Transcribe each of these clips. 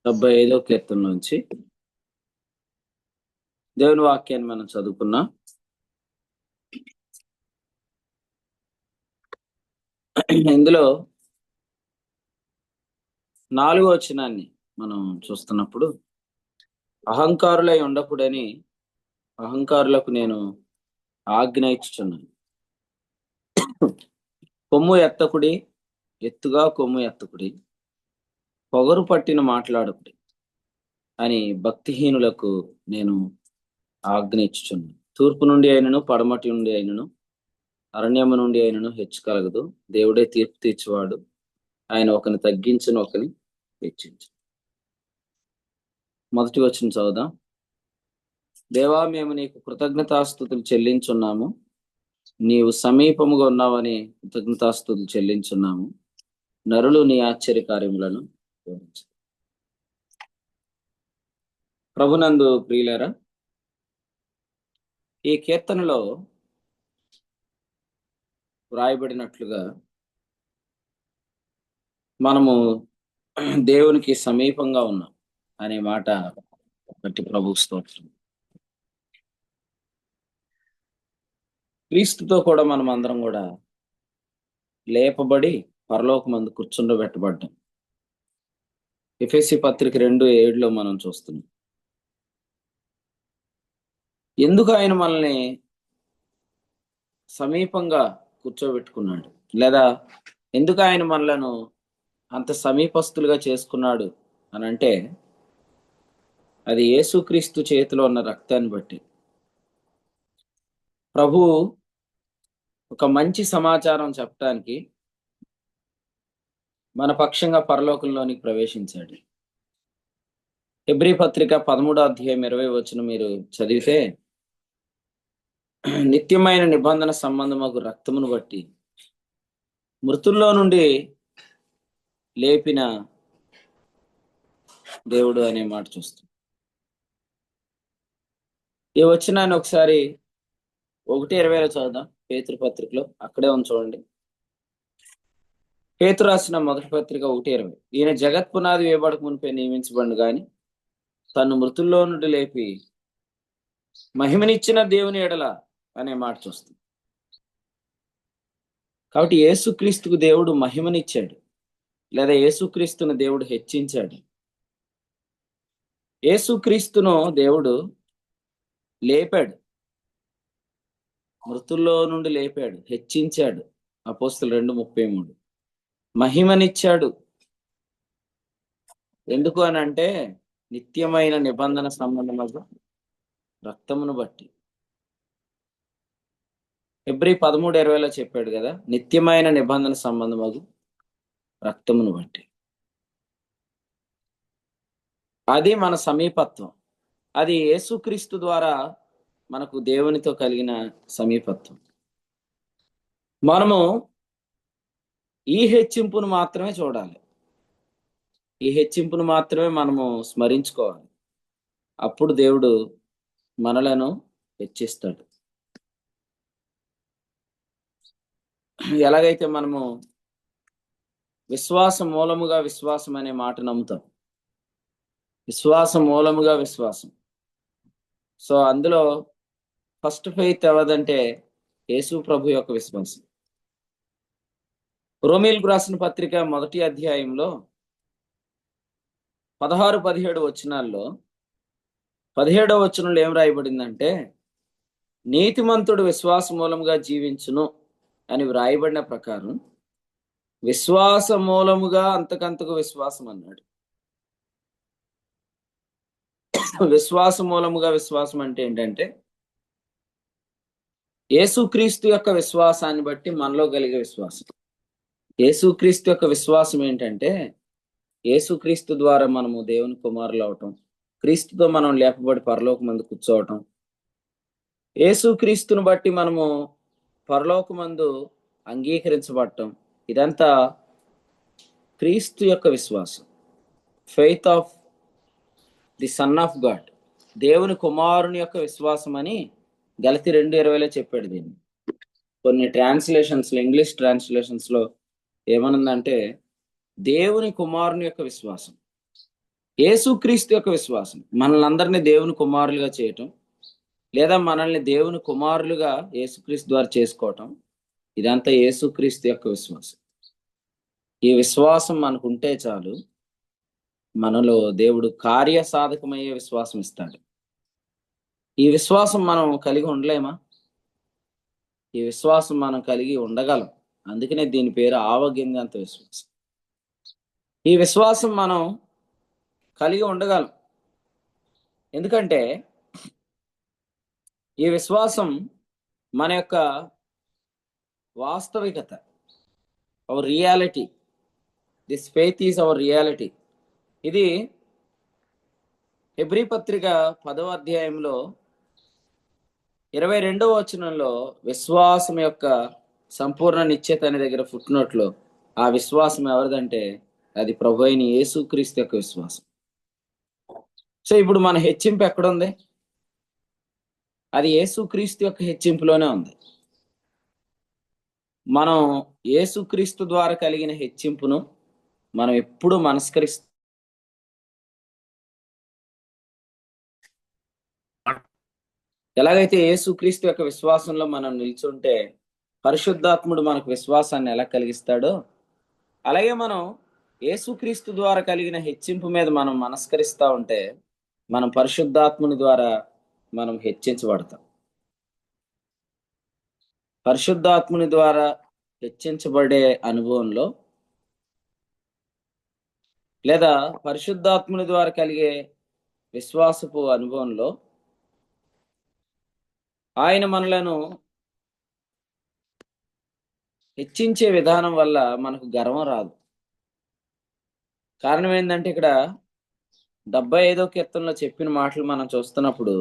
75వ కీర్తన నుంచి దేవుని వాక్యాన్ని మనం చదువుకున్నాం. ఇందులో 4వ వచనాన్ని మనం చూస్తున్నప్పుడు, అహంకారులై ఉండకూడని అహంకారులకు నేను ఆజ్ఞ ఇచ్చుచున్నాను. కొమ్ము ఎత్తకుడి, ఎత్తుగా కొమ్ము ఎత్తకుడి, పొగరు పట్టిన మాట్లాడకుడి అని భక్తిహీనులకు నేను ఆజ్ఞ ఇచ్చుచున్నాను. తూర్పు నుండి అయినను, పడమటి నుండి అయినను, అరణ్యము నుండి అయినను హెచ్చు కలగదు. దేవుడే తీర్పు తీర్చువాడు. ఆయన ఒకని తగ్గించును, ఒకని హెచ్చించు. మొదటి వచనం చదువుదాం. దేవా, మేము నీకు కృతజ్ఞతాస్తుతులు చెల్లించున్నాము. నీవు సమీపముగా ఉన్నావని కృతజ్ఞతాస్తుతులు చెల్లించున్నాము. నరులు నీ ఆశ్చర్య కార్యములను వివరించు. ప్రభునందు ప్రియులారా, ఈ కీర్తనలో వ్రాయబడినట్లుగా మనము దేవునికి సమీపంగా ఉన్నాం అనే మాట బట్టి ప్రభువు స్తోత్రం. క్రీస్తుతో కూడా మనం అందరం కూడా లేపబడి పరలోకమందు కూర్చుండబెట్టబడ్డాం. ఎఫెసీ పత్రిక 2:7 మనం చూస్తున్నాం. ఎందుకు ఆయన మనల్ని సమీపంగా కూర్చోబెట్టుకున్నాడు, లేదా ఎందుకు ఆయన మనలను అంత సమీపస్తులుగా చేసుకున్నాడు అని అంటే, అది యేసుక్రీస్తు చేతిలో ఉన్న రక్తాన్ని బట్టి. ప్రభు ఒక మంచి సమాచారం చెప్పడానికి మన పక్షంగా పరలోకంలోనికి ప్రవేశించాడు. హెబ్రీ పత్రిక 13:20 మీరు చదివితే, నిత్యమైన నిబంధన సంబంధమగు రక్తమును బట్టి మృతుల్లో నుండి లేపిన దేవుడు అనే మాట చూస్తాం. ఈ వచనాన్ని ఒకసారి 1:20 చదువుదాం. పేతురు పత్రికలో అక్కడే ఉంది చూడండి. పేతురు రాసిన మొదటి పత్రిక 1:20. ఈయన జగత్ పునాది వేయబడక మునిపే నియమించబడు గాని తను మృతుల్లో నుండి లేపి మహిమనిచ్చిన దేవుని ఎడల అనే మాట చూస్తుంది. కాబట్టి యేసుక్రీస్తుకు దేవుడు మహిమనిచ్చాడు, లేదా యేసుక్రీస్తును దేవుడు హెచ్చించాడు. యేసుక్రీస్తును దేవుడు లేపాడు, మృతుల్లో నుండి లేపాడు, హెచ్చించాడు. అపోస్తలు 2:33. మహిమనిచ్చాడు. ఎందుకు అని అంటే, నిత్యమైన నిబంధన సంబంధముగా రక్తమును బట్టి. హెబ్రీ 13:20 చెప్పాడు కదా, నిత్యమైన నిబంధన సంబంధముగా రక్తమును బట్టి. అది మన సమీపత్వం. అది యేసుక్రీస్తు ద్వారా మనకు దేవునితో కలిగిన సమీపత్వం. మనము ఈ హెచ్చింపును మాత్రమే చూడాలి, ఈ హెచ్చింపును మాత్రమే మనము స్మరించుకోవాలి. అప్పుడు దేవుడు మనలను హెచ్చిస్తాడు. ఎలాగైతే మనము విశ్వాసం మూలముగా విశ్వాసం అనే మాట నమ్ముతాం, విశ్వాసం మూలముగా విశ్వాసం. సో అందులో ఫస్ట్ ఫెయిత్ ఎవరిదంటే యేసు ప్రభు యొక్క విశ్వాసం. రోమీయులకు రాసిన పత్రిక 1వ అధ్యాయంలో 16-17 వచనాల్లో 17వ వచనంలో ఏం రాయబడిందంటే, నీతిమంతుడు విశ్వాస మూలముగా జీవించును అని వ్రాయబడిన ప్రకారం విశ్వాస మూలముగా అంతకంతకు విశ్వాసం అన్నాడు. విశ్వాస మూలముగా విశ్వాసం అంటే ఏంటంటే, యేసుక్రీస్తు యొక్క విశ్వాసాన్ని బట్టి మనలో కలిగే విశ్వాసం. యేసుక్రీస్తు యొక్క విశ్వాసం ఏంటంటే, యేసుక్రీస్తు ద్వారా మనము దేవుని కుమారులు అవటం, క్రీస్తుతో మనం లేపబడి పరలోకమందు కూర్చోవటం, యేసుక్రీస్తుని బట్టి మనము పరలోకమందు అంగీకరించబడటం, ఇదంతా క్రీస్తు యొక్క విశ్వాసం. Faith of the son of God, దేవుని కుమారుని యొక్క విశ్వాసం అని గలతీ 2:20 చెప్పాడు దీన్ని. కొన్ని ట్రాన్స్లేషన్స్ లో, ఇంగ్లీష్ ట్రాన్స్లేషన్స్ లో ఏమనుందంటే, దేవుని కుమారుని యొక్క విశ్వాసం. యేసుక్రీస్తు యొక్క విశ్వాసం మనల్ని అందరినీ దేవుని కుమారులుగా చేయటం, లేదా మనల్ని దేవుని కుమారులుగా యేసుక్రీస్తు ద్వారా చేసుకోవటం, ఇదంతా యేసుక్రీస్తు యొక్క విశ్వాసం. ఈ విశ్వాసం మనకుంటే చాలు, మనలో దేవుడు కార్యసాధకమయ్యే విశ్వాసం ఇస్తాడు. ఈ విశ్వాసం మనం కలిగి ఉండలేమా? ఈ విశ్వాసం మనం కలిగి ఉండగలం. అందుకనే దీని పేరు ఆవగింజంత విశ్వాసం. ఈ విశ్వాసం మనం కలిగి ఉండగలం. ఎందుకంటే ఈ విశ్వాసం మన యొక్క వాస్తవికత, hour reality. This faith is our reality. ఇది హెబ్రీ పత్రిక 10వ అధ్యాయంలో 22వ వచనంలో విశ్వాసం యొక్క సంపూర్ణ నిశ్చయత అనే దగ్గర ఫుట్నోట్లో ఆ విశ్వాసం ఎవరిదంటే అది ప్రభు అయిన యేసుక్రీస్తు యొక్క విశ్వాసం. సో ఇప్పుడు మన హెచ్చింపు ఎక్కడుంది? అది యేసుక్రీస్తు యొక్క హెచ్చింపులోనే ఉంది. మనం యేసుక్రీస్తు ద్వారా కలిగిన హెచ్చింపును మనం ఎప్పుడూ మనస్కరిస్తాం. ఎలాగైతే యేసుక్రీస్తు యొక్క విశ్వాసంలో మనం నిల్చుంటే పరిశుద్ధాత్ముడు మనకు విశ్వాసాన్ని ఎలా కలిగిస్తాడో, అలాగే మనం యేసుక్రీస్తు ద్వారా కలిగిన హెచ్చింపు మీద మనం మనస్కరిస్తూ ఉంటే మనం పరిశుద్ధాత్ముని ద్వారా మనం హెచ్చించబడతాం. పరిశుద్ధాత్ముని ద్వారా హెచ్చించబడే అనుభవంలో, లేదా పరిశుద్ధాత్ముని ద్వారా కలిగే విశ్వాసపు అనుభవంలో ఆయన మనలను హెచ్చించే విధానం వల్ల మనకు గర్వం రాదు. కారణం ఏంటంటే ఇక్కడ 75వ కీర్తనలో చెప్పిన మాటలు మనం చూస్తున్నప్పుడు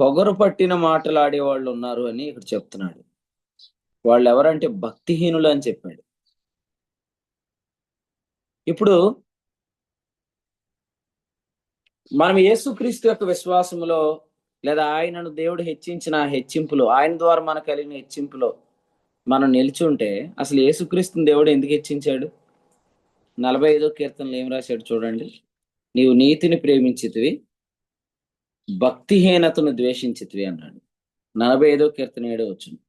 పొగరు పట్టిన మాటలు ఆడేవాళ్ళు ఉన్నారు అని ఇక్కడ చెప్తున్నాడు. వాళ్ళు ఎవరంటే భక్తిహీనులు అని చెప్పాడు. ఇప్పుడు మనం యేసుక్రీస్తు యొక్క విశ్వాసములో, లేదా ఆయనను దేవుడు హెచ్చించిన హెచ్చింపులో, ఆయన ద్వారా మనకు కలిగిన హెచ్చింపులో మనం నిల్చుంటే అసలు యేసుక్రీస్తుని దేవుడు ఎందుకు హెచ్చించాడు? 45వ కీర్తనలో ఏం రాశాడు చూడండి. నీవు నీతిని ప్రేమించితివి, భక్తిహీనతను ద్వేషించితివి అన్నాడు. 45వ కీర్తన 7వ వచనం.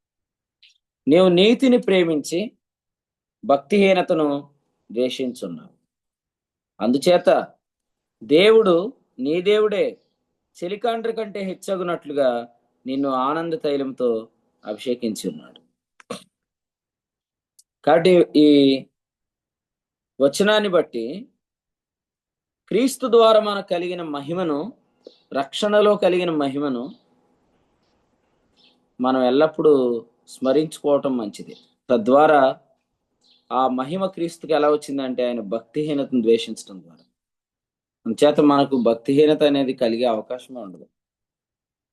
నీవు నీతిని ప్రేమించి భక్తిహీనతను ద్వేషించున్నావు. అందుచేత దేవుడు నీ దేవుడే చెలికాండ్రి కంటే హెచ్చగునట్లుగా నిన్ను ఆనంద తైలంతో అభిషేకించి ఉన్నాడు. కాబట్టి ఈ వచనాన్ని బట్టి క్రీస్తు ద్వారా మనకు కలిగిన మహిమను, రక్షణలో కలిగిన మహిమను మనం ఎల్లప్పుడూ స్మరించుకోవటం మంచిది. తద్వారా ఆ మహిమ క్రీస్తుకి ఎలా వచ్చిందంటే ఆయన భక్తిహీనతను ద్వేషించడం ద్వారా. అందుచేత మనకు భక్తిహీనత అనేది కలిగే అవకాశమే ఉండదు.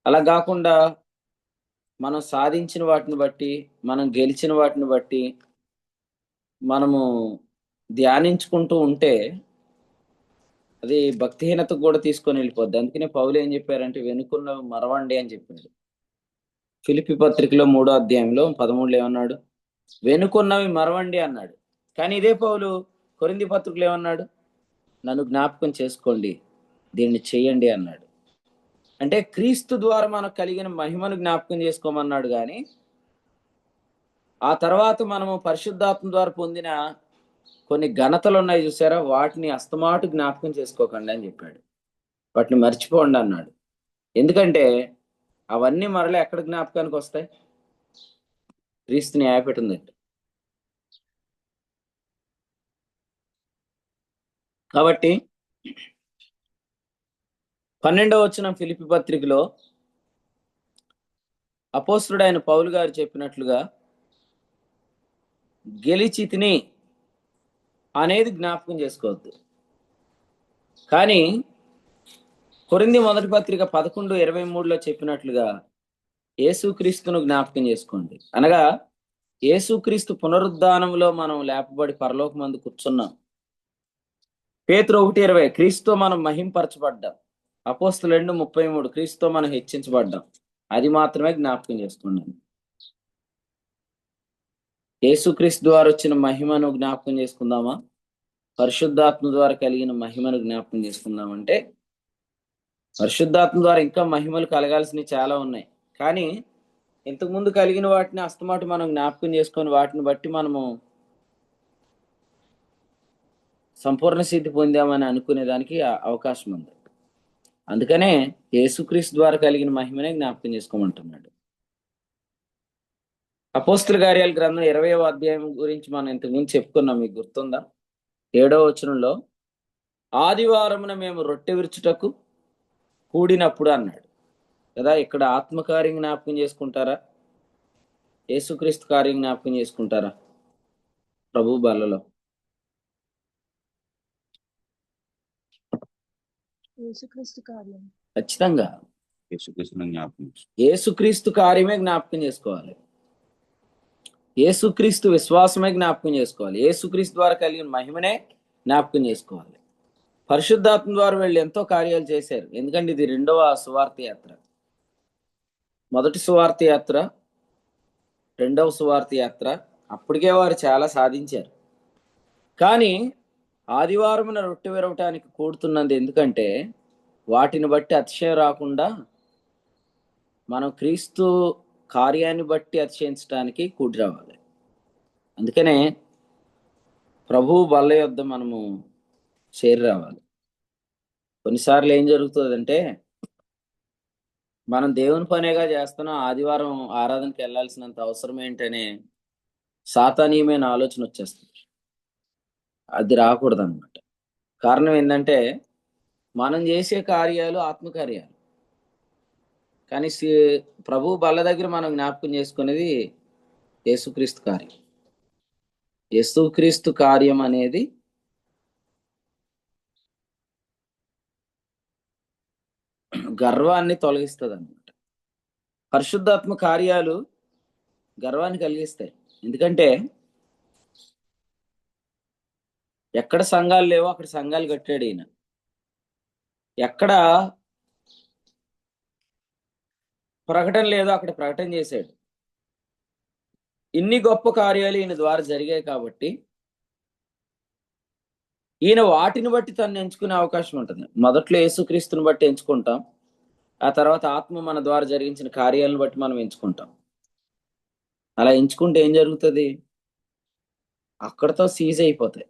అలా కాకుండా మనం సాధించిన వాటిని బట్టి, మనం గెలిచిన వాటిని బట్టి మనము ధ్యానించుకుంటూ ఉంటే అది భక్తిహీనతకు కూడా తీసుకొని వెళ్ళిపోద్ది. అందుకనే పౌలు ఏం చెప్పారంటే వెనుకున్నవి మరవండి అని చెప్పాడు. ఫిలిప్పీ పత్రికలో 3వ అధ్యాయంలో 13లో ఏమన్నాడు? వెనుకున్నవి మరవండి అన్నాడు. కానీ ఇదే పౌలు కొరింథీ పత్రికలో ఏమన్నాడు? నన్ను జ్ఞాపకం చేసుకోండి, దీన్ని చేయండి అన్నాడు. అంటే క్రీస్తు ద్వారా మనకు కలిగిన మహిమను జ్ఞాపకం చేసుకోమన్నాడు. కానీ ఆ తర్వాత మనము పరిశుద్ధాత్మ ద్వారా పొందిన కొన్ని ఘనతలు ఉన్నాయి చూసారా, వాటిని అస్తమాటు జ్ఞాపకం చేసుకోకండి అని చెప్పాడు. వాటిని మర్చిపోండి అన్నాడు. ఎందుకంటే అవన్నీ మరలా ఎక్కడ జ్ఞాపకానికి వస్తాయి? క్రీస్తు న్యాయపెట్టిందండి. కాబట్టి 12వ వచనం ఫిలిప్పీ పత్రికలో అపోస్తలుడైన పౌలు గారు చెప్పినట్లుగా గెలిచితిని అనేది జ్ఞాపకం చేసుకోవద్దు. కానీ కొరింథీ మొదటి పత్రిక 11:23లో చెప్పినట్లుగా యేసుక్రీస్తును జ్ఞాపకం చేసుకోండి. అనగా యేసుక్రీస్తు పునరుద్ధానంలో మనం లేపబడి పరలోకమందు కూర్చున్నాం. పేతురు 1:20 క్రీస్తుతో మనం మహింపరచబడ్డాం. అపోస్తలులు 2:33 క్రీస్తుతో మనం హెచ్చించబడ్డాం. అది మాత్రమే జ్ఞాపకం చేసుకున్నాను. యేసుక్రీస్తు ద్వారా వచ్చిన మహిమను జ్ఞాపకం చేసుకుందామా? పరిశుద్ధాత్మ ద్వారా కలిగిన మహిమను జ్ఞాపకం చేసుకుందామంటే, పరిశుద్ధాత్మ ద్వారా ఇంకా మహిమలు కలగాల్సినవి చాలా ఉన్నాయి. కానీ ఇంతకుముందు కలిగిన వాటిని అస్తమాటు మనం జ్ఞాపకం చేసుకొని వాటిని బట్టి మనము సంపూర్ణ సిద్ధి పొందామని అనుకునే దానికి అవకాశం ఉంది. అందుకనే యేసుక్రీస్తు ద్వారా కలిగిన మహిమనే జ్ఞాపకం చేసుకోమంటున్నాడు. అపోస్తుల కార్యాల గ్రంథం 20వ అధ్యాయం గురించి మనం ఇంతకుముందు చెప్పుకున్నాం, మీకు గుర్తుందా? 7వ వచనంలో ఆదివారమున మేము రొట్టె విరుచుటకు కూడినప్పుడు అన్నాడు కదా. ఇక్కడ ఆత్మకార్యం జ్ఞాపకం చేసుకుంటారా, యేసుక్రీస్తు కార్యం జ్ఞాపకం చేసుకుంటారా? ప్రభు బల్లలో ఖచ్చితంగా యేసుక్రీస్తు కార్యమే జ్ఞాపకం చేసుకోవాలి. యేసుక్రీస్తు విశ్వాసమే జ్ఞాపకం చేసుకోవాలి. యేసుక్రీస్తు ద్వారా కలిగిన మహిమనే జ్ఞాపకం చేసుకోవాలి. పరిశుద్ధాత్మ ద్వారా వీళ్ళు ఎంతో కార్యాలు చేశారు. ఎందుకంటే ఇది 2వ సువార్త యాత్ర. మొదటి సువార్త యాత్ర, 2వ సువార్త యాత్ర, అప్పటికే వారు చాలా సాధించారు. కానీ ఆదివారమున రొట్టె విరవటానికి కూడుతున్నది ఎందుకంటే, వాటిని బట్టి అతిశయం రాకుండా మనం క్రీస్తు కార్యాన్ని బట్టి అతిశయించడానికి కూడి రావాలి. అందుకనే ప్రభువు బల్ల యొద్ద మనము చేరి రావాలి. కొన్నిసార్లు ఏం జరుగుతుందంటే, మనం దేవుని పనేగా చేస్తున్నాం, ఆదివారం ఆరాధనకి వెళ్ళాల్సినంత అవసరం ఏంటనే సాతానీయమైన ఆలోచన వచ్చేస్తుంది. అది రాకూడదు అనమాట. కారణం ఏంటంటే, మనం చేసే కార్యాలు ఆత్మకార్యాలు. కానీ ప్రభు బల్ల దగ్గర మనం జ్ఞాపకం చేసుకునేది యేసుక్రీస్తు కార్యం. యేసుక్రీస్తు కార్యం అనేది గర్వాన్ని తొలగిస్తుంది అన్నమాట. పరిశుద్ధాత్మ కార్యాలు గర్వాన్ని కలిగిస్తాయి. ఎందుకంటే ఎక్కడ సంఘాలు లేవో అక్కడ సంఘాలు కట్టాడు ఈయన. ఎక్కడ ప్రకటన లేదో అక్కడ ప్రకటన చేశాడు. ఇన్ని గొప్ప కార్యాలు ఈయన ద్వారా జరిగాయి కాబట్టి ఈయన వాటిని బట్టి తను ఎంచుకునే అవకాశం ఉంటుంది. మొదట్లో యేసుక్రీస్తుని బట్టి ఎంచుకుంటాం, ఆ తర్వాత ఆత్మ మన ద్వారా జరిగించిన కార్యాలను బట్టి మనం ఎంచుకుంటాం. అలా ఎంచుకుంటే ఏం జరుగుతుంది? అక్కడతో సీజ్ అయిపోతాయి.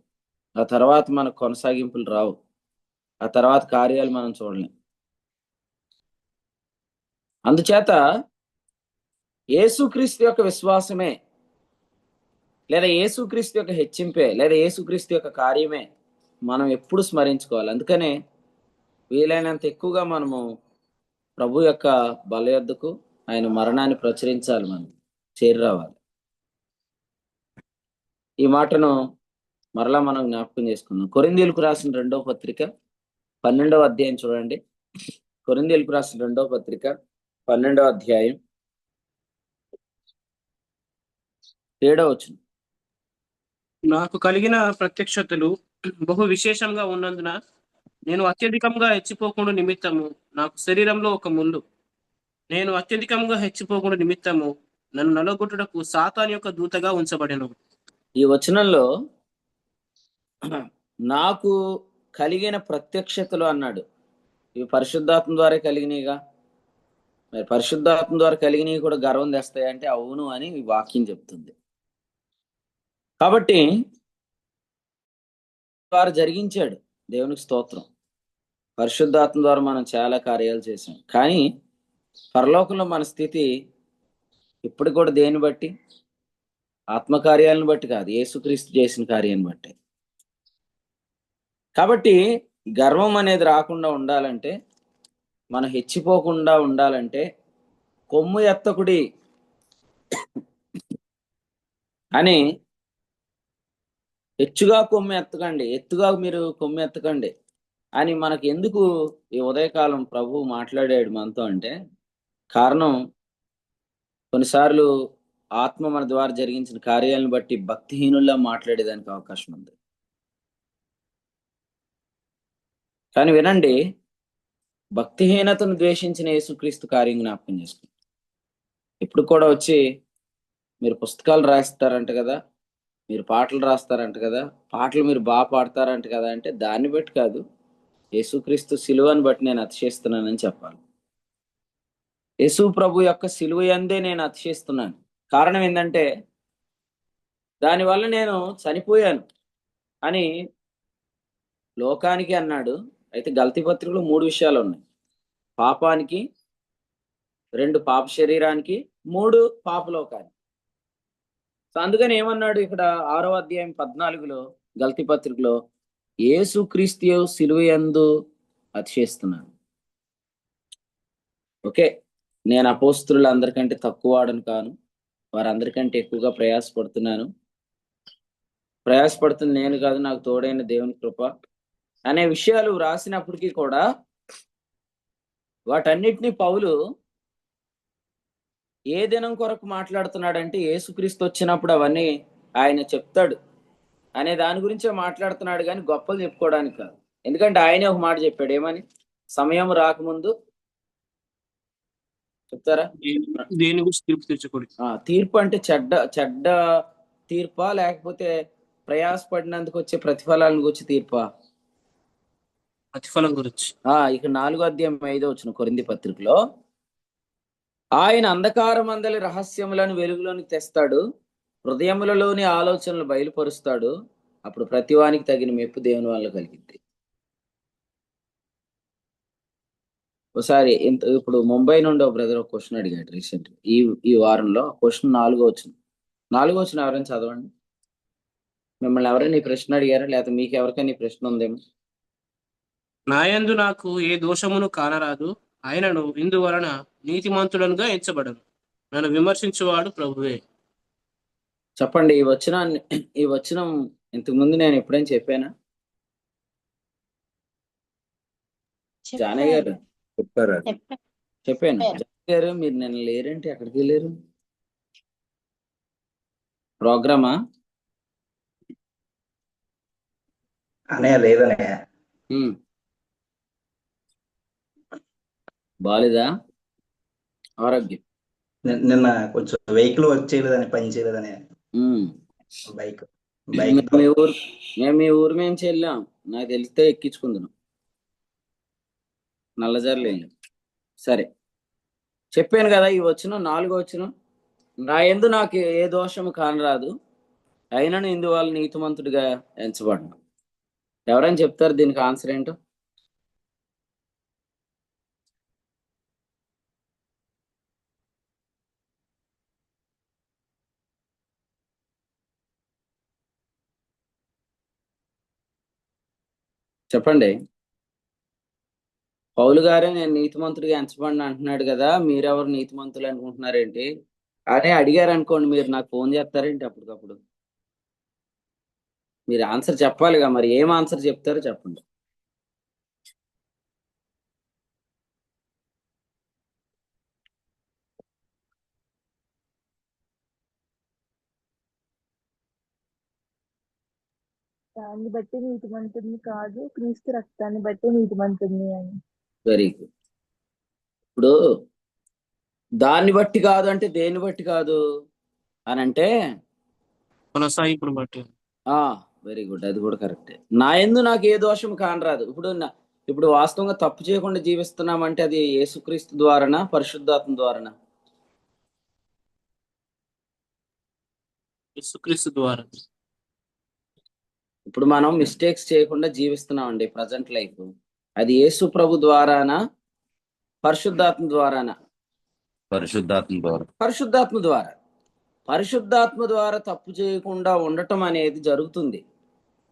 ఆ తర్వాత మనకు కొనసాగింపులు రావు. ఆ తర్వాత కార్యాలు మనం చూడలేం. అందుచేత యేసుక్రీస్తు యొక్క విశ్వాసమే, లేదా యేసుక్రీస్తు యొక్క హెచ్చింపే, లేదా యేసుక్రీస్తు యొక్క కార్యమే మనం ఎప్పుడు స్మరించుకోవాలి. అందుకనే వీలైనంత ఎక్కువగా మనము ప్రభు యొక్క బల యొద్దకు, ఆయన మరణాన్ని ప్రచురించాలి, మనం చేరి రావాలి. ఈ మాటను మరలా మనం జ్ఞాపకం చేసుకుందాం. కొరింథీయులకు రాసిన 2వ పత్రిక 12వ అధ్యాయం చూడండి. కొరింథీయులకు రాసిన 2వ పత్రిక 12వ అధ్యాయం 7వ వచనం. నాకు కలిగిన ప్రత్యక్షతలు బహు విశేషంగా ఉన్నందున నేను అత్యధికంగా హెచ్చిపోకుండా నిమిత్తము నాకు శరీరంలో ఒక ముళ్ళు. నేను అత్యధికంగా హెచ్చిపోకుండా నిమిత్తము నన్ను నలగొట్టుటకు సాతాను యొక్క దూతగా ఉంచబడెను. ఈ వచనంలో నాకు కలిగిన ప్రత్యక్షతలు అన్నాడు. ఇవి పరిశుద్ధాత్మ ద్వారా కలిగినవిగా. మరి పరిశుద్ధాత్మ ద్వారా కలిగినవి కూడా గర్వం తెస్తాయంటే అవును అని ఈ వాక్యం చెప్తుంది. కాబట్టి ద్వారా జరిగించాడు, దేవునికి స్తోత్రం. పరిశుద్ధాత్మ ద్వారా మనం చాలా కార్యాలు చేశాం. కానీ పరలోకంలో మన స్థితి ఇప్పుడు కూడా దేన్ని బట్టి? ఆత్మకార్యాలను బట్టి కాదు, యేసుక్రీస్తు చేసిన కార్యాన్ని బట్టి. కాబట్టి గర్వం అనేది రాకుండా ఉండాలంటే, మనం హెచ్చిపోకుండా ఉండాలంటే, కొమ్ము ఎత్తకుడి అని, హెచ్చుగా కొమ్ము ఎత్తకండి, ఎత్తుగా మీరు కొమ్ము ఎత్తకండి అని మనకి ఎందుకు ఈ ఉదయకాలం ప్రభు మాట్లాడాడు మనతో అంటే, కారణం కొన్నిసార్లు ఆత్మ మన ద్వారా జరిగించిన కార్యాలను బట్టి భక్తిహీనుల్లా మాట్లాడేదానికి అవకాశం ఉంది. కానీ వినండి, భక్తిహీనతను ద్వేషించిన యేసుక్రీస్తు కార్యం జ్ఞాపకం చేసుకుంటాం. ఇప్పుడు కూడా వచ్చి మీరు పుస్తకాలు రాస్తారంట కదా, మీరు పాటలు రాస్తారంట కదా, పాటలు మీరు బాగా పాడతారంట కదా అంటే దాన్ని బట్టి కాదు, యేసుక్రీస్తు సిలువని బట్టి నేను అతిశయిస్తున్నానని చెప్పాలి. యేసు ప్రభు యొక్క సిలువ యందే నేను అతిశయిస్తున్నాను. కారణం ఏంటంటే దానివల్ల నేను చనిపోయాను అని లోకానికి అన్నాడు. అయితే గలతీ పత్రికలో 3 విషయాలు ఉన్నాయి. పాపానికి, 2 పాప శరీరానికి, 3 పాప లోకానికి. సో అందుకని ఏమన్నాడు ఇక్కడ 6వ అధ్యాయం 14లో గలతీ పత్రికలో, యేసుక్రీస్తు సిలువ యందు అతిశయిస్తున్నాను. ఓకే, నేను అపోస్తులు అందరికంటే తక్కువ వాడను కాను, వారందరికంటే ఎక్కువగా ప్రయాసపడుతున్నాను. ప్రయాసపడుతుంది నేను కాదు, నాకు తోడైన దేవుని కృప అనే విషయాలు రాసినప్పటికీ కూడా వాటన్నిటినీ పౌలు ఏ దినం కొరకు మాట్లాడుతున్నాడంటే యేసుక్రీస్తు వచ్చినప్పుడు అవన్నీ ఆయన చెప్తాడు అనే దాని గురించే మాట్లాడుతున్నాడు, కానీ గొప్పలు చెప్పుకోవడానికి కాదు. ఎందుకంటే ఆయనే ఒక మాట చెప్పాడు, ఏమని? సమయం రాకముందు చెప్తారా? దేని గురించి తీర్పు తీర్చకూడదు. తీర్పు అంటే చెడ్డ తీర్పా, లేకపోతే ప్రయాసపడినందుకు వచ్చే ప్రతిఫలాలను గురించి తీర్పా? ప్రతిఫలం గురించి. ఇక 4వ అధ్యాయం 5వ వచనం కొరింథీ పత్రికలో, ఆయన అంధకారమందలి రహస్యములను వెలుగులోనికి తెస్తాడు, హృదయములలోని ఆలోచనలు బయలుపరుస్తాడు, అప్పుడు ప్రతివానికి తగిన మెప్పు దేవుని వల్ల కలిగింది. ఒకసారి ఇప్పుడు ముంబై నుండి ఒక బ్రదర్ ఒక క్వశ్చన్ అడిగాడు రీసెంట్ ఈ వారంలో. క్వశ్చన్ 4వ వచనం ఎవరైనా చదవండి. మిమ్మల్ని ఎవరైనా ఈ ప్రశ్న అడిగారా, లేకపోతే మీకు ఎవరికైనా ఈ ప్రశ్న ఉందేమో? నాయందు నాకు ఏ దోషమును కానరాదు, ఆయనను ఇందువలన నీతిమంతుడనుగా ఎంచబడను, నన్ను విమర్శించువాడు ప్రభువే. చెప్పండి, ఈ వచనం ఇంతకు ముందు నేను ఎప్పుడైనా చెప్పానా? జానయ్య గారు చెప్పాను. జానయ్య గారు మీరు నిన్న లేరేంటి, ఎక్కడికి వెళ్ళారు? ప్రోగ్రామా? అనయ్య లేదనయ్య. బాలేదా ఆరోగ్యం? నిన్న కొంచెం వెహికల్ వర్క్ చేయలేదని, పని చేయలేదని. బైక్ మేము మీ ఊరు మేము చెల్లాం, నాకు తెలిస్తే ఎక్కించుకుందాం, నల్లజర్లు వెళ్ళాం. సరే, చెప్పాను కదా, ఈ వచనం 4వ వచనం, నా యందు నాకు ఏ దోషము కానరాదు, అయినను ఇందువల్ల నీతిమంతుడిగా ఎంచబడ్డా. ఎవరైనా చెప్తారు దీనికి ఆన్సర్ ఏంటో? చెప్పండి. పౌలు గారే నేను నీతిమంతుడిగా ఎంచబడిన అంటున్నాడు కదా, మీరెవరు నీతిమంతులు అనుకుంటున్నారేంటి అని అడిగారు అనుకోండి, మీరు నాకు ఫోన్ చేస్తారేంటి అప్పటికప్పుడు? మీరు ఆన్సర్ చెప్పాలిగా, మరి ఏం ఆన్సర్ చెప్తారో చెప్పండి. దాన్ని బట్టి నీతిమంతుడిని కాదు, క్రీస్తు రక్తాన్ని బట్టి నీతిమంతుడిని అని. Very good. ఇప్పుడు దాన్ని బట్టి కాదు అంటే దేన్ని బట్టి కాదు అని అంటే కొనసాగింపును బట్టి. వెరీ గుడ్, అది కూడా కరెక్టే. నా యందు నాకు ఏ దోషం కానరాదు. ఇప్పుడు వాస్తవంగా తప్పు చేయకుండా జీవిస్తున్నామంటే అది యేసుక్రీస్తు ద్వారానా, పరిశుద్ధాత్మ ద్వారానా? యేసుక్రీస్తు ద్వారా. ఇప్పుడు మనం మిస్టేక్స్ చేయకుండా జీవిస్తున్నామండి ప్రజెంట్ లైఫ్, అది యేసు ప్రభు ద్వారానా, పరిశుద్ధాత్మ ద్వారానా? పరిశుద్ధాత్మ ద్వారా. పరిశుద్ధాత్మ ద్వారా తప్పు చేయకుండా ఉండటం అనేది జరుగుతుంది,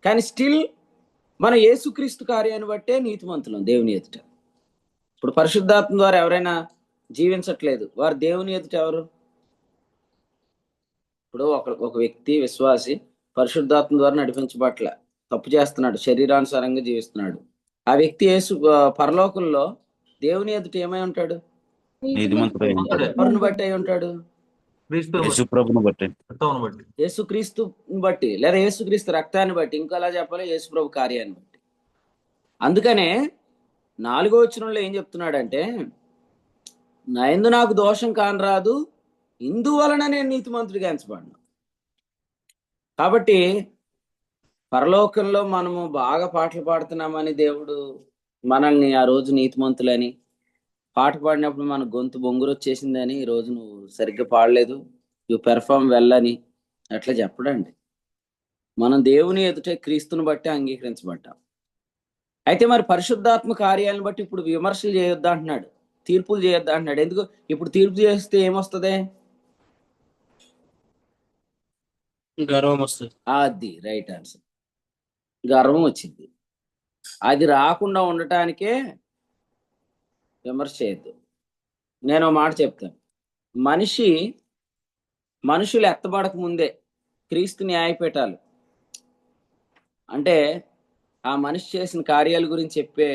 కానీ స్టిల్ మన యేసుక్రీస్తు కార్యాన్ని బట్టే నీతిమంతులం దేవుని ఎదుట. ఇప్పుడు పరిశుద్ధాత్మ ద్వారా ఎవరైనా జీవించట్లేదు, వారు దేవుని ఎదుట ఎవరు? ఇప్పుడు ఒక వ్యక్తి విశ్వాసి పరిశుద్ధాత్మ ద్వారా నడిపించబట్ల తప్పు చేస్తున్నాడు, శరీరానుసారంగా జీవిస్తున్నాడు, ఆ వ్యక్తి పరలోకంలో దేవుని ఎదుట ఏమై ఉంటాడు? ఎవరిని బట్టి అయి ఉంటాడు? యేసుక్రీస్తుని బట్టి, లేదా యేసుక్రీస్తు రక్తాన్ని బట్టి, ఇంకోలా చెప్పాలి యేసుప్రభు కార్యాన్ని బట్టి. అందుకనే 4వ వచనంలో ఏం చెప్తున్నాడంటే, నా యందు నాకు దోషం కానరాదు, ఇందువలన నేను నీతిమంతుడిగా ఎంచబడ్డా. కాబట్టి పరలోకంలో మనము బాగా పాటలు పాడుతున్నామని దేవుడు మనల్ని ఆ రోజు నీతిమంతులని, పాట పాడినప్పుడు మన గొంతు బొంగురు వచ్చేసిందని, ఈ రోజు నువ్వు సరిగ్గా పాడలేదు, యు పెర్ఫార్మ్ వెల్ అని అట్లా చెప్పడండి. మనం దేవుని ఎదుటే క్రీస్తుని బట్టి అంగీకరించబడ్డాం. అయితే మరి పరిశుద్ధాత్మ కార్యాలను బట్టి ఇప్పుడు విమర్శలు చేయొద్దా అంటున్నాడు, తీర్పులు చేయొద్దా అంటున్నాడు. ఎందుకు? ఇప్పుడు తీర్పు చేస్తే ఏమొస్తుంది? గర్వం వస్తుంది. అది రైట్ ఆన్సర్. గర్వం వచ్చింది. అది రాకుండా ఉండటానికే విమర్శ చేయొద్దు. నేను ఒక మాట చెప్తాను. మనుషులు ఎత్తబడక ముందే క్రీస్తు న్యాయపీఠాలు అంటే ఆ మనిషి చేసిన కార్యాల గురించి చెప్పే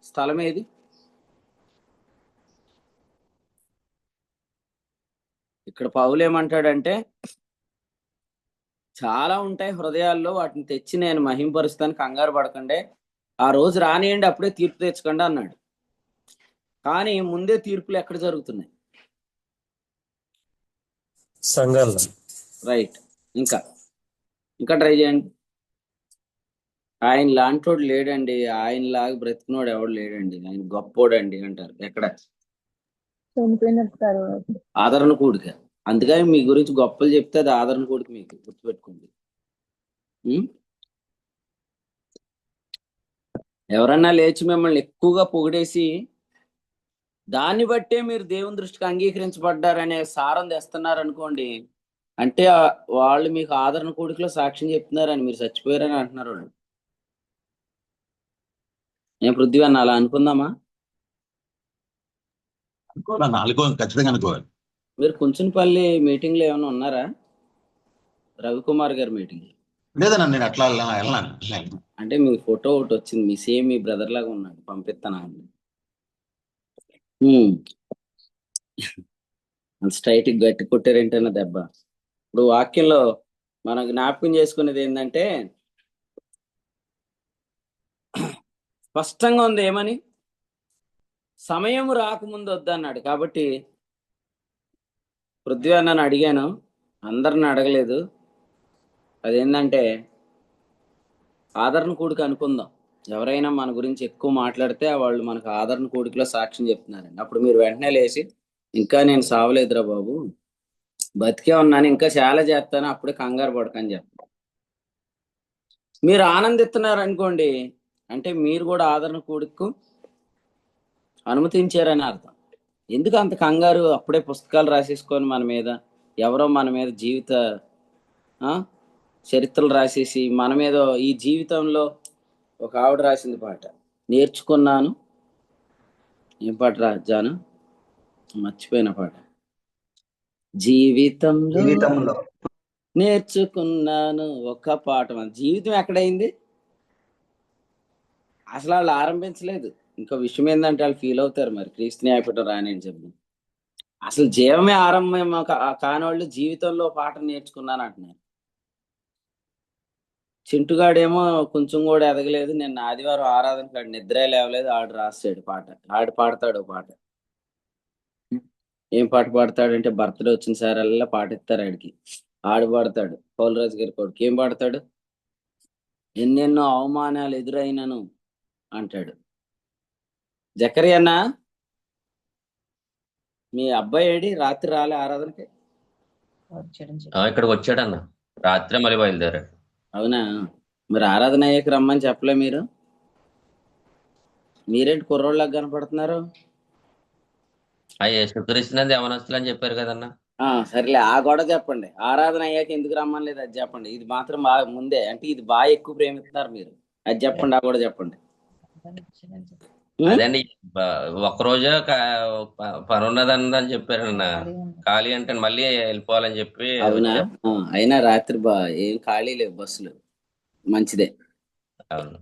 స్థలం ఏది? ఇక్కడ పౌలు ఏమంటాడంటే, చాలా ఉంటాయి హృదయాల్లో, వాటిని తెచ్చి నేను మహింపరుస్తాను, కంగారు పడకండి, ఆ రోజు రానియండి, అప్పుడే తీర్పు తెచ్చకండి అన్నాడు. కానీ ముందే తీర్పులు ఎక్కడ జరుగుతున్నాయి? సంఘాల్లో. రైట్. ఇంకా ట్రై చేయండి. ఆయన లాంటోడు లేడండి, ఆయనలాగా బ్రతికినోడు ఎవడు లేడండి, ఆయన గొప్పోడండి అంటారు. ఎక్కడ? చనిపోయిన ఆదరణ కూడిక. అందుకని మీ గురించి గొప్పలు చెప్తే అది ఆదరణ కూడిక, మీకు గుర్తుపెట్టుకోండి. ఎవరన్నా లేచి మిమ్మల్ని ఎక్కువగా పొగిడేసి దాన్ని బట్టే మీరు దేవుని దృష్టికి అంగీకరించబడ్డారనే సారం తెస్తున్నారు అనుకోండి, అంటే వాళ్ళు మీకు ఆదరణ కూడికలో సాక్ష్యం చెప్తున్నారని, మీరు చచ్చిపోయారని అంటున్నారు వాళ్ళు. నేను పృథ్వీ అన్న అలా అనుకుందామా? ఖచ్చితంగా అనుకోవాలి. మీరు కుంచునపల్లి మీటింగ్ లో ఏమైనా ఉన్నారా? రవికుమార్ గారి మీటింగ్? లేదన్నా, నేను అట్లా వెళ్ళాను. అంటే మీ ఫోటో ఒకటి వచ్చింది, మీ సేమ్ మీ బ్రదర్ లాగా ఉన్నాడు, పంపిస్తానా అండి. స్ట్రైట్ గట్టి కొట్టారేంటన్న దెబ్బ. ఇప్పుడు వాక్యంలో మనం జ్ఞాపకం చేసుకునేది ఏంటంటే, స్పష్టంగా ఉంది ఏమని, సమయం రాకముందు వద్దన్నాడు. కాబట్టి పృథ్వీ అన్నని అడిగాను, అందరిని అడగలేదు. అదేంటంటే ఆదరణ కూడిక అనుకుందాం. ఎవరైనా మన గురించి ఎక్కువ మాట్లాడితే వాళ్ళు మనకు ఆదరణ కూడికలో సాక్ష్యం చెప్తున్నారండి. అప్పుడు మీరు వెంటనే లేచి, ఇంకా నేను సావలేదురా బాబు, బతికే ఉన్నాను, ఇంకా చాలా చేస్తాను, అప్పుడే కంగారు పడకని చెప్తాను. మీరు ఆనందిస్తున్నారు అనుకోండి, అంటే మీరు కూడా ఆదరణ కూడికకు అనుమతించారని అర్థం. ఎందుకు అంత కంగారు? అప్పుడే పుస్తకాలు రాసేసుకొని మన మీద, ఎవరో మన మీద జీవిత చరిత్రలు రాసేసి మన మీద. ఈ జీవితంలో ఒక ఆవిడ రాసింది పాట, నేర్చుకున్నాను, ఏం పాట రా జాను, మర్చిపోయిన పాట. జీవితంలో నేర్చుకున్నాను ఒక పాఠం. జీవితం ఎక్కడైంది? అసలు వాళ్ళు ఆరంభించలేదు. ఇంకో విషయం ఏంటంటే వాళ్ళు ఫీల్ అవుతారు, మరి క్రీస్తు న్యాయపీఠం రాని అని చెప్పి. అసలు జీవమే ఆరంభం కానివాళ్ళు జీవితంలో పాఠం నేర్చుకున్నాను అంటున్నారు. చింటుగాడేమో కొంచెం కూడా ఎదగలేదు, నిన్న ఆదివారం ఆరాధన కాడు నిద్రే లేవలేదు, ఆడు రాసాడు పాట, ఆడు పాడతాడు పాట. ఏం పాట పాడతాడంటే, బర్త్డే వచ్చిన సారల్లా పాట ఇస్తారు ఆడికి, ఆడు పాడతాడు. పౌలరాజు గారి కొడుకు ఏం పాడతాడు, ఎన్నెన్నో అవమానాలు ఎదురైనను అంటాడు. జకరియన్న, మీ అబ్బాయి ఏడి? రాత్రి రాలే ఆరాధనకి? ఇక్కడికి వచ్చాడన్న, రాత్రి మళ్ళీ బయలుదేరాడు. అవునా? మరి ఆరాధన అయ్యాక రమ్మని చెప్పలే మీరు? మీరేంటి కుర్రోళ్ళకి కనపడుతున్నారు? యేసుక్రీస్తునందు యవనస్తులు అని చెప్పారు కదన్న. సరేలే, ఆ గొడవ చెప్పండి. ఆరాధన అయ్యాక ఎందుకు రమ్మలేదు అది చెప్పండి. ఇది మాత్రం బాగా ముందే, అంటే ఇది బాగా ఎక్కువ ప్రేమిస్తున్నారు మీరు, అది చెప్పండి. ఆ కూడా చెప్పండి. అదండి, ఒక్కరోజు పని ఉన్నదని చెప్పారన్న, ఖాళీ అంటే మళ్ళీ వెళ్ళిపోవాలని చెప్పి. అవునా? అయినా రాత్రి ఏం ఖాళీ లేవు బస్సులు, మంచిదే. అవును.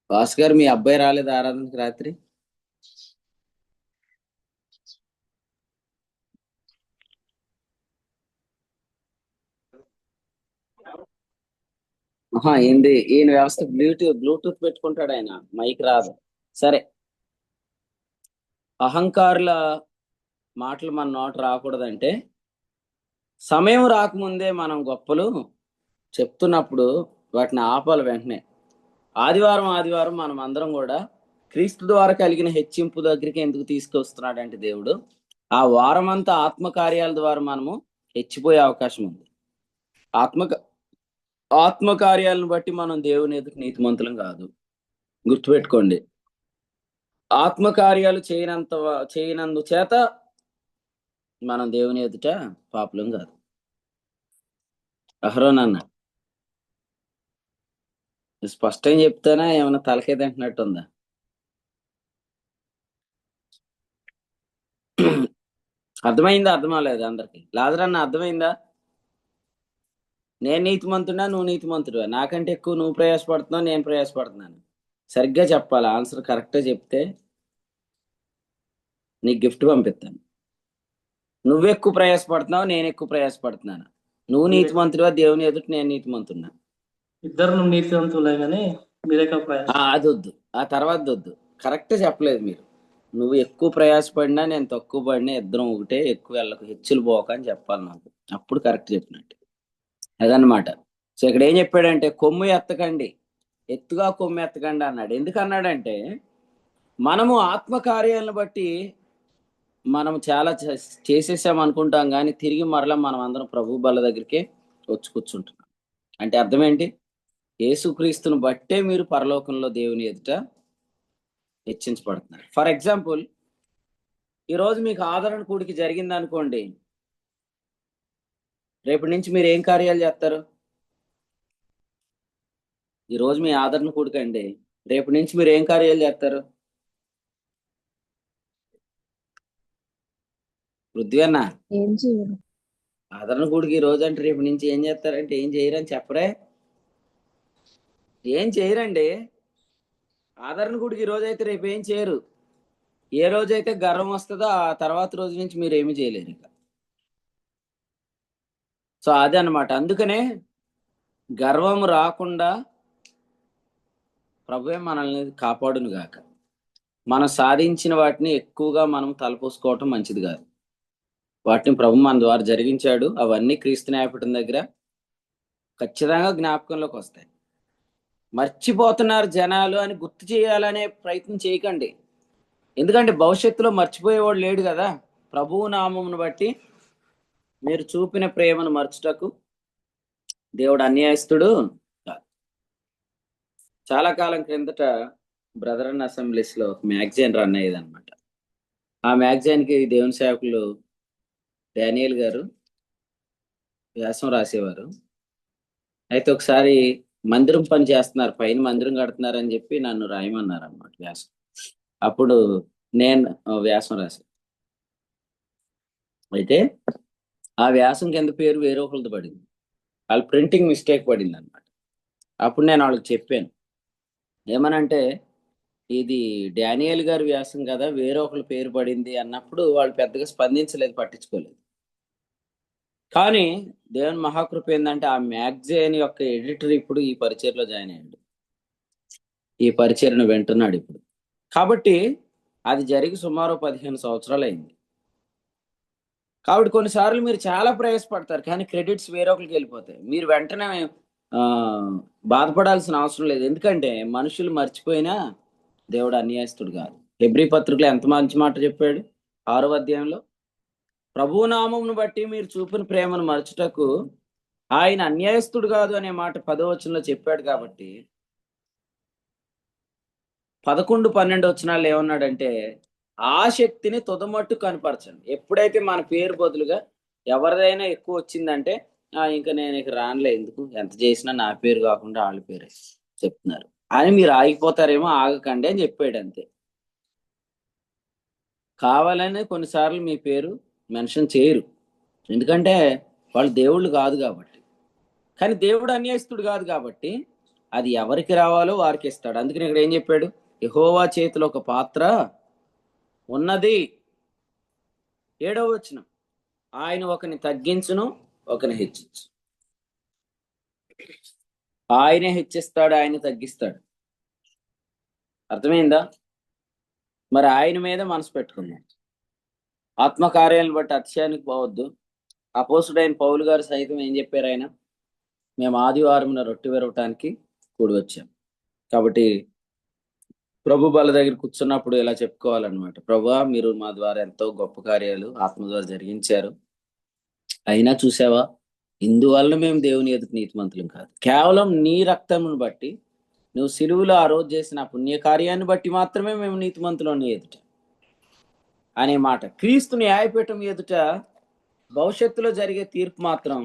బాస్ గారు, మీ అబ్బాయి రాలేదు ఆరాధనకి రాత్రి? ఏంది ఈయన వ్యవస్థ? బ్లూటూత్ పెట్టుకుంటాడు ఆయన, మైక్ రాదు. సరే, అహంకారుల మాటలు మన నోట రాకూడదంటే సమయం రాకముందే మనం గొప్పలు చెప్తున్నప్పుడు వాటిని ఆపాలి వెంటనే. ఆదివారం మనం అందరం కూడా క్రీస్తు ద్వారా కలిగిన హెచ్చింపు దగ్గరికి ఎందుకు తీసుకొస్తున్నాడంటే దేవుడు ఆ వారం అంతా ఆత్మకార్యాల ద్వారా మనము హెచ్చిపోయే అవకాశం ఉంది. ఆత్మకార్యాలను బట్టి మనం దేవుని ఎదుటి నీతిమంతులం కాదు. గుర్తుపెట్టుకోండి, ఆత్మకార్యాలు చేయనందు చేత మనం దేవుని ఎదుట పాపులం కాదు. అహరోనన్న స్పష్టంగా చెప్తానా, ఏమైనా తలకే తింటున్నట్టుందా? అర్థమైందా? అర్థమవలేదు అందరికి? లాజరన్న అర్థమైందా? నేను నీతిమంతుడా, నువ్వు నీతిమంతుడు? నాకంటే ఎక్కువ నువ్వు ప్రయాసపడుతున్నావు, నేను ప్రయాసపడుతున్నాను. సరిగ్గా చెప్పాలి, ఆన్సర్ కరెక్ట్గా చెప్తే నీకు గిఫ్ట్ పంపిస్తాను. నువ్వు ఎక్కువ ప్రయాసపడుతున్నావు, నేను ఎక్కువ ప్రయాసపడుతున్నాను. నువ్వు నీతిమంతుడుగా దేవుని ఎదుటి, నేను నీతిమంతున్నా. ఇద్దరు నువ్వు నీతివంతులే కానీ మీరే అది వద్దు, ఆ తర్వాత వద్దు. కరెక్ట్ చెప్పలేదు మీరు. నువ్వు ఎక్కువ ప్రయాసపడినా నేను తక్కువ పడినా ఇద్దరం ఒకటే, ఎక్కువ వెళ్ళకు, హెచ్చులు పోక అని చెప్పాలి నాకు. అప్పుడు కరెక్ట్ చెప్పినట్టు. అదనమాట. సో ఇక్కడ ఏం చెప్పాడంటే కొమ్ము ఎత్తకండి, ఎత్తుగా కొమ్ము ఎత్తకండి అన్నాడు. ఎందుకు అన్నాడంటే మనము ఆత్మకార్యాలను బట్టి మనం చాలా చేసేసాం అనుకుంటాం, కానీ తిరిగి మరలా మనం అందరం ప్రభు బల్ల దగ్గరికి వచ్చి కూర్చుంటున్నాం. అంటే అర్థం ఏంటి? యేసుక్రీస్తును బట్టే మీరు పరలోకంలో దేవుని ఎదుట హెచ్చించబడుతున్నారు. ఫర్ ఎగ్జాంపుల్, ఈరోజు మీకు ఆదరణ కూడికి జరిగింది అనుకోండి, రేపటి నుంచి మీరు ఏం కార్యాలు చేస్తారు? ఈరోజు మీ ఆదరణ కూడికండి, రేపటి నుంచి మీరు ఏం కార్యాలు చేస్తారు? పృథ్వీ అన్న, ఏం చేయరు. ఆదరణ కూడికి ఈ రోజు అంటే రేపటి నుంచి ఏం చేస్తారంటే ఏం చేయరని చెప్పరే? ఏం చేయరండి. ఆదరణ కూడికి ఈ రోజు అయితే రేపు ఏం చేయరు. ఏ రోజైతే గర్వం వస్తుందో ఆ తర్వాత రోజు నుంచి మీరు ఏమి చేయలేరు ఇక. సో అదే అన్నమాట. అందుకనే గర్వం రాకుండా ప్రభువే మనల్ని కాపాడును గాక. మనం సాధించిన వాటిని ఎక్కువగా మనం తలపోసుకోవటం మంచిది కాదు. వాటిని ప్రభు మన ద్వారా జరిగించాడు. అవన్నీ క్రీస్తు న్యాయపీఠం దగ్గర ఖచ్చితంగా జ్ఞాపకంలోకి వస్తాయి. మర్చిపోతున్నారు జనాలు అని గుర్తు చేయాలనే ప్రయత్నం చేయకండి. ఎందుకంటే భవిష్యత్తులో మర్చిపోయేవాడు లేడు కదా. ప్రభువు నామమును బట్టి మీరు చూపిన ప్రేమను మర్చుటకు దేవుడు అన్యాయస్తుడు కాదు. చాలా కాలం క్రిందట బ్రదర్ అండ్ అసెంబ్లీస్ లో ఒక మ్యాగజైన్ రన్ అయ్యేది అనమాట. ఆ మ్యాగజైన్ కి దేవుని సేవకులు డానియల్ గారు వ్యాసం రాసేవారు. అయితే ఒకసారి మందిరం పని చేస్తున్నారు, పైన మందిరం కడుతున్నారు అని చెప్పి నన్ను రాయమన్నారు అన్నమాట వ్యాసం. అప్పుడు నేను వ్యాసం రాశాను. అయితే ఆ వ్యాసం కింద పేరు వేరే ఒకరిది పడింది, వాళ్ళ ప్రింటింగ్ మిస్టేక్ పడింది అనమాట. అప్పుడు నేను వాళ్ళకి చెప్పాను, ఏమనంటే ఇది డానియల్ గారి వ్యాసం కదా, వేరే ఒకరి పేరు పడింది అన్నప్పుడు వాళ్ళు పెద్దగా స్పందించలేదు, పట్టించుకోలేదు. కానీ దేవుని మహాకృప ఏంటంటే ఆ మ్యాగజైన్ యొక్క ఎడిటర్ ఇప్పుడు ఈ పరిచయలో జాయిన్ అయ్యాడు, ఈ పరిచయను వింటున్నాడు ఇప్పుడు. కాబట్టి అది జరిగి సుమారు 15 సంవత్సరాలు అయింది. కాబట్టి కొన్నిసార్లు మీరు చాలా ప్రయాసపడతారు, కానీ క్రెడిట్స్ వేరే ఒకరికి వెళ్ళిపోతాయి. మీరు వెంటనే బాధపడాల్సిన అవసరం లేదు. ఎందుకంటే మనుషులు మర్చిపోయినా దేవుడు అన్యాయస్తుడు కాదు. హెబ్రీ పత్రికలో ఎంత మంచి మాట చెప్పాడు 6వ అధ్యాయంలో, ప్రభువు నామమును బట్టి మీరు చూపిన ప్రేమను మరచుటకు ఆయన అన్యాయస్తుడు కాదు అనే మాట 10వ వచనంలో చెప్పాడు. కాబట్టి 11, 12 వచనాలు ఏమన్నాడంటే ఆ శక్తిని తుదమట్టు కనపరచండి. ఎప్పుడైతే మన పేరు బదులుగా ఎవరిదైనా ఎక్కువ వచ్చిందంటే ఇంకా నేను ఇక రానులే, ఎందుకు ఎంత చేసినా నా పేరు కాకుండా వాళ్ళ పేరే చెప్తున్నారు అని మీరు ఆగిపోతారేమో. ఆగకండి అని చెప్పాడు అంతే. కావాలని కొన్నిసార్లు మీ పేరు మెన్షన్ చేయరు, ఎందుకంటే వాళ్ళు దేవుళ్ళు కాదు కాబట్టి. కానీ దేవుడు అన్యాయస్తుడు కాదు కాబట్టి అది ఎవరికి రావాలో వారికి ఇస్తాడు. అందుకని ఇక్కడ ఏం చెప్పాడు, యెహోవా చేతిలో ఒక పాత్ర ఉన్నది. 7వ వచనం, ఆయన ఒకని తగ్గించును, ఒకని హెచ్చించు. ఆయనే హెచ్చిస్తాడు, ఆయన తగ్గిస్తాడు. అర్థమైందా? మరి ఆయన మీద మనసు పెట్టుకుందాం. ఆత్మకార్యాలను బట్టి అతిశయానికి పోవద్దు, అపోస్తుడైన పౌలు గారు సైతం ఏం చెప్పారు ఆయన? మేము ఆదివారం రొట్టె విరవటానికి కూడి వచ్చాం. కాబట్టి ప్రభు బల దగ్గర కూర్చున్నప్పుడు ఇలా చెప్పుకోవాలన్నమాట. ప్రభువా, మీరు మా ద్వారా ఎంతో గొప్ప కార్యాలు ఆత్మ ద్వారా జరిగించారు. అయినా చూసావా, ఇందువలన మేము దేవుని ఎదుట నీతిమంతులం కాదు. కేవలం నీ రక్తమును బట్టి, నువ్వు సిలువలో ఆ రోజు చేసిన పుణ్య కార్యాన్ని బట్టి మాత్రమే మేము నీతిమంతులం నీ ఎదుట అనే మాట. క్రీస్తు న్యాయపీఠం ఎదుట భవిష్యత్తులో జరిగే తీర్పు మాత్రం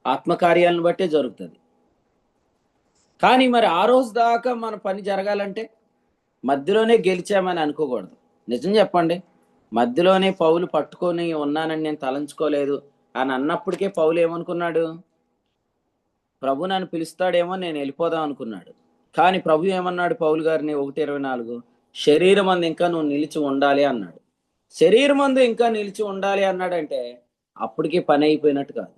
ఆత్మకార్యాలను బట్టే జరుగుతుంది. కానీ మరి ఆ రోజు దాకా మన పని జరగాలంటే మధ్యలోనే గెలిచామని అనుకోకూడదు. నిజం చెప్పండి, మధ్యలోనే పౌలు పట్టుకొని ఉన్నానని నేను తలంచుకోలేదు అని అన్నప్పటికే పౌలు ఏమనుకున్నాడు? ప్రభు నన్ను పిలుస్తాడేమో, నేను వెళ్ళిపోదాం అనుకున్నాడు. కానీ ప్రభు ఏమన్నాడు పౌలు గారిని? 1:24, శరీరం అందు ఇంకా నువ్వు నిలిచి ఉండాలి అన్నాడు. శరీరం అందు ఇంకా నిలిచి ఉండాలి అన్నాడంటే అప్పటికి పని అయిపోయినట్టు కాదు.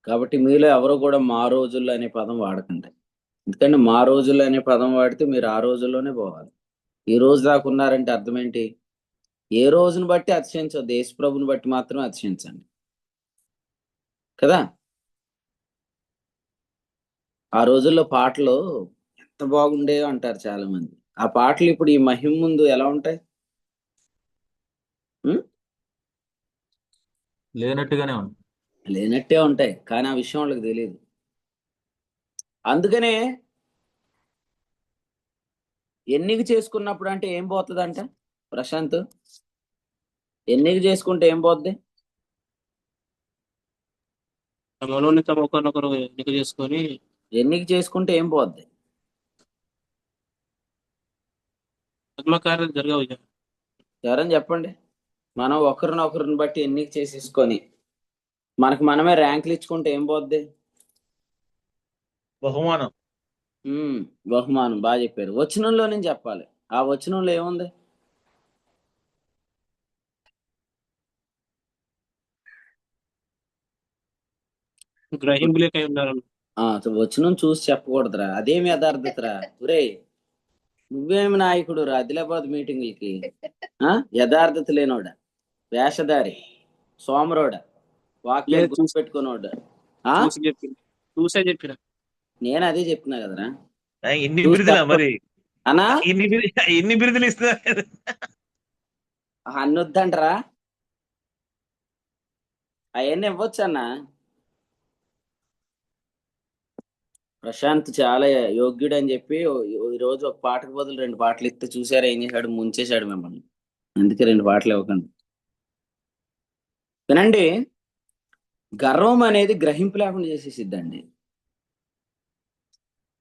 కాబట్టి మీలో ఎవరు కూడా మా రోజుల్లో అనే పదం వాడకండి. ఎందుకంటే మా రోజుల్లో అనే పదం వాడితే మీరు ఆ రోజుల్లోనే పోవాలి. ఈ రోజు దాకా ఉన్నారంటే అర్థం ఏంటి? ఏ రోజును బట్టి అతిశయించవద్దు, యేసు ప్రభుని బట్టి మాత్రమే అతిశయించండి కదా. ఆ రోజుల్లో పాటలు ఎంత బాగుండేవో అంటారు చాలా మంది. ఆ పాటలు ఇప్పుడు ఈ మహిమ ముందు ఎలా ఉంటాయి? లేనట్టుగానే ఉంది. లేనట్టే ఉంటాయి. కానీ ఆ విషయం వాళ్ళకి తెలియదు. అందుకనే ఎన్నిక చేసుకున్నప్పుడు అంటే ఏం పోతుందంట ప్రశాంత్? ఎన్నిక చేసుకుంటే ఏం పోద్ది? మనోని తమ ఒకరినొకరు ఎన్నిక చేసుకొని ఎన్నిక చేసుకుంటే ఏం పోద్ది? ఆత్మకార్యాలు జరగవు. ఎవరని చెప్పండి. మనం ఒకరినొకరిని బట్టి ఎన్నిక చేసేసుకొని మనకు మనమే ర్యాంకులు ఇచ్చుకుంటే ఏం పోద్ది? బహుమానం. బహుమానం. బాగా చెప్పారు. వచనంలో నేను చెప్పాలి. ఆ వచనంలో ఏముంది? గ్రహింపులేకై ఉన్నారు. వచనం చూసి చెప్పకూడదురా, అదేమి యథార్థతరా. ఒరేయ్, నువ్వేమి నాయకుడు రా ఆదిలాబాద్ మీటింగ్లకి? యథార్థత లేనోడా, వేషధారి, సోమరోడా, వాక్యాలు గుర్తుపెట్టుకున్నోడా. చూసే చెప్పిన నేను అదే చెప్తున్నా కదరా. ఎన్ని బిరుదులా మరి అన్నా? ఎన్ని బిరుదులు ఇస్తా అన్నొద్దంటరా, అవన్నీ ఇవ్వచ్చు అన్న. ప్రశాంత్ చాలా యోగ్యుడు అని చెప్పి ఈ రోజు ఒక పాటకు బదులు 2 పాటలు ఇస్తే చూసారా ఏం చేశాడు? ముంచేశాడు మిమ్మల్ని. అందుకే 2 పాటలు ఇవ్వకండి. వినండి, గర్వం అనేది గ్రహింపు లేకుండా చేసేసిద్దండి.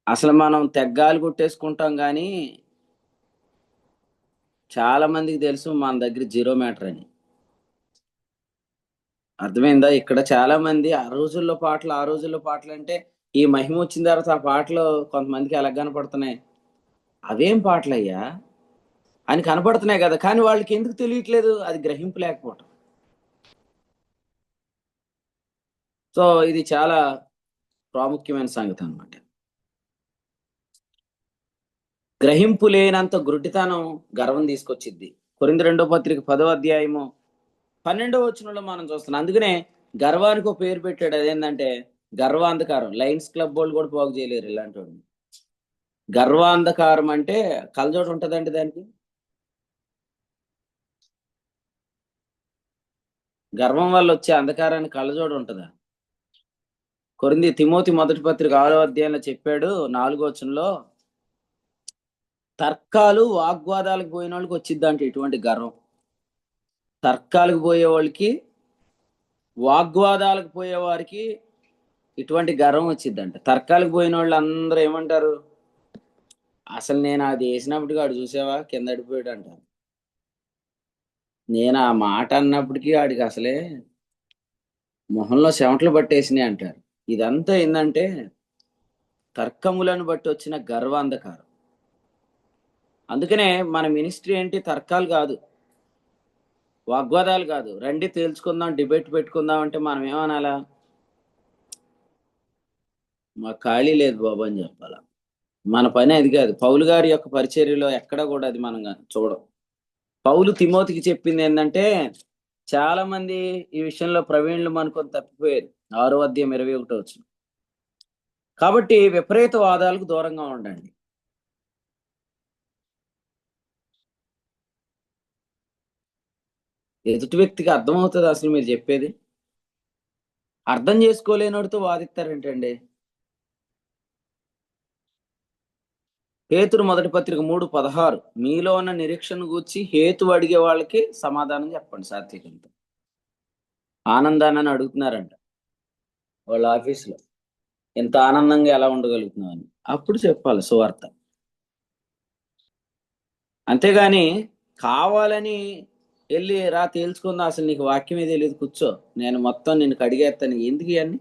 అసలు మనం తెగ్గాలు కొట్టేసుకుంటాం కానీ చాలా మందికి తెలుసు మన దగ్గర 0 మ్యాటర్ అని. అర్థమైందా? ఇక్కడ చాలా మంది ఆ రోజుల్లో పాటలు అంటే ఈ మహిమ వచ్చిన తర్వాత ఆ పాటలు కొంతమందికి ఎలా కనపడుతున్నాయి? అవేం పాటలయ్యా అని కనపడుతున్నాయి కదా, కానీ వాళ్ళకి ఎందుకు తెలియట్లేదు? అది గ్రహింపు లేకపోవటం. సో ఇది చాలా ప్రాముఖ్యమైన సంగతి అన్నమాట. గ్రహింపు లేనంత గురుడితనం గర్వం తీసుకొచ్చిద్ది. కొరింథీ 2వ పత్రిక 10వ అధ్యాయము 12వ వచనంలో మనం చూస్తున్నాం. అందుకనే గర్వానికి ఒక పేరు పెట్టాడు. అదేంటంటే గర్వాంధకారం. లయన్స్ క్లబ్ వాళ్ళు కూడా పోగు చేయలేరు ఇలాంటి వాడిని. గర్వాంధకారం అంటే కలజోడు ఉంటుందండి దానికి. గర్వం వల్ల వచ్చే అంధకారానికి కళ్ళజోడు ఉంటుందా? తిమోతి 1వ పత్రిక 6వ అధ్యాయంలో చెప్పాడు 4వ వచనంలో, తర్కాలు వాగ్వాదాలకు పోయిన వాళ్ళకి వచ్చిద్దంటే ఇటువంటి గర్వం. తర్కాలకు పోయే వాళ్ళకి, వాగ్వాదాలకు పోయే వారికి ఇటువంటి గర్వం వచ్చిద్దంట. తర్కాలకు పోయిన వాళ్ళు అందరూ ఏమంటారు? అసలు నేను అది వేసినప్పటికీ వాడు చూసావా కింద అడిపోయాడు అంటారు. నేను ఆ మాట అన్నప్పటికీ వాడికి అసలే మొహంలో చెమటలు పట్టేసినాయి అంటారు. ఇదంతా ఏంటంటే తర్కములను బట్టి వచ్చిన గర్వాంధకారం. అందుకనే మన మినిస్ట్రీ ఏంటి? తర్కాలు కాదు, వాగ్వాదాలు కాదు. రండి తేల్చుకుందాం, డిబేట్ పెట్టుకుందాం అంటే మనం ఏమనాలా? మా ఖాళీ లేదు బాబు అని చెప్పాలా. మన పని అది కాదు. పౌలు గారి యొక్క పరిచర్యలో ఎక్కడ కూడా అది మనం చూడం. పౌలు తిమోతికి చెప్పింది ఏంటంటే చాలా మంది ఈ విషయంలో ప్రవీణులు అనుకొని తప్పిపోయారు. 6వ అధ్యాయం 21వ వచనం. కాబట్టి విపరీత వాదాలకు దూరంగా ఉండండి. ఎదుటి వ్యక్తికి అర్థమవుతుంది అసలు మీరు చెప్పేది? అర్థం చేసుకోలేనోడితో వాదిస్తారేంటండి? పేతురు మొదటి పత్రిక 3:16 మీలో ఉన్న నిరీక్షణ గూర్చి హేతు అడిగే వాళ్ళకి సమాధానం చెప్పండి సాత్వికంతో. ఆనందాన్ని అడుగుతున్నారంట వాళ్ళ ఆఫీసులో, ఎంత ఆనందంగా ఎలా ఉండగలుగుతున్నావు అని. అప్పుడు చెప్పాలి సువార్త. అంతేగాని కావాలని వెళ్ళి రా తేల్చుకుందా, అసలు నీకు వాక్యమే తెలియదు, కూర్చో, నేను మొత్తం నిన్ను కడిగేస్తాను, ఎందుకు ఇవన్నీ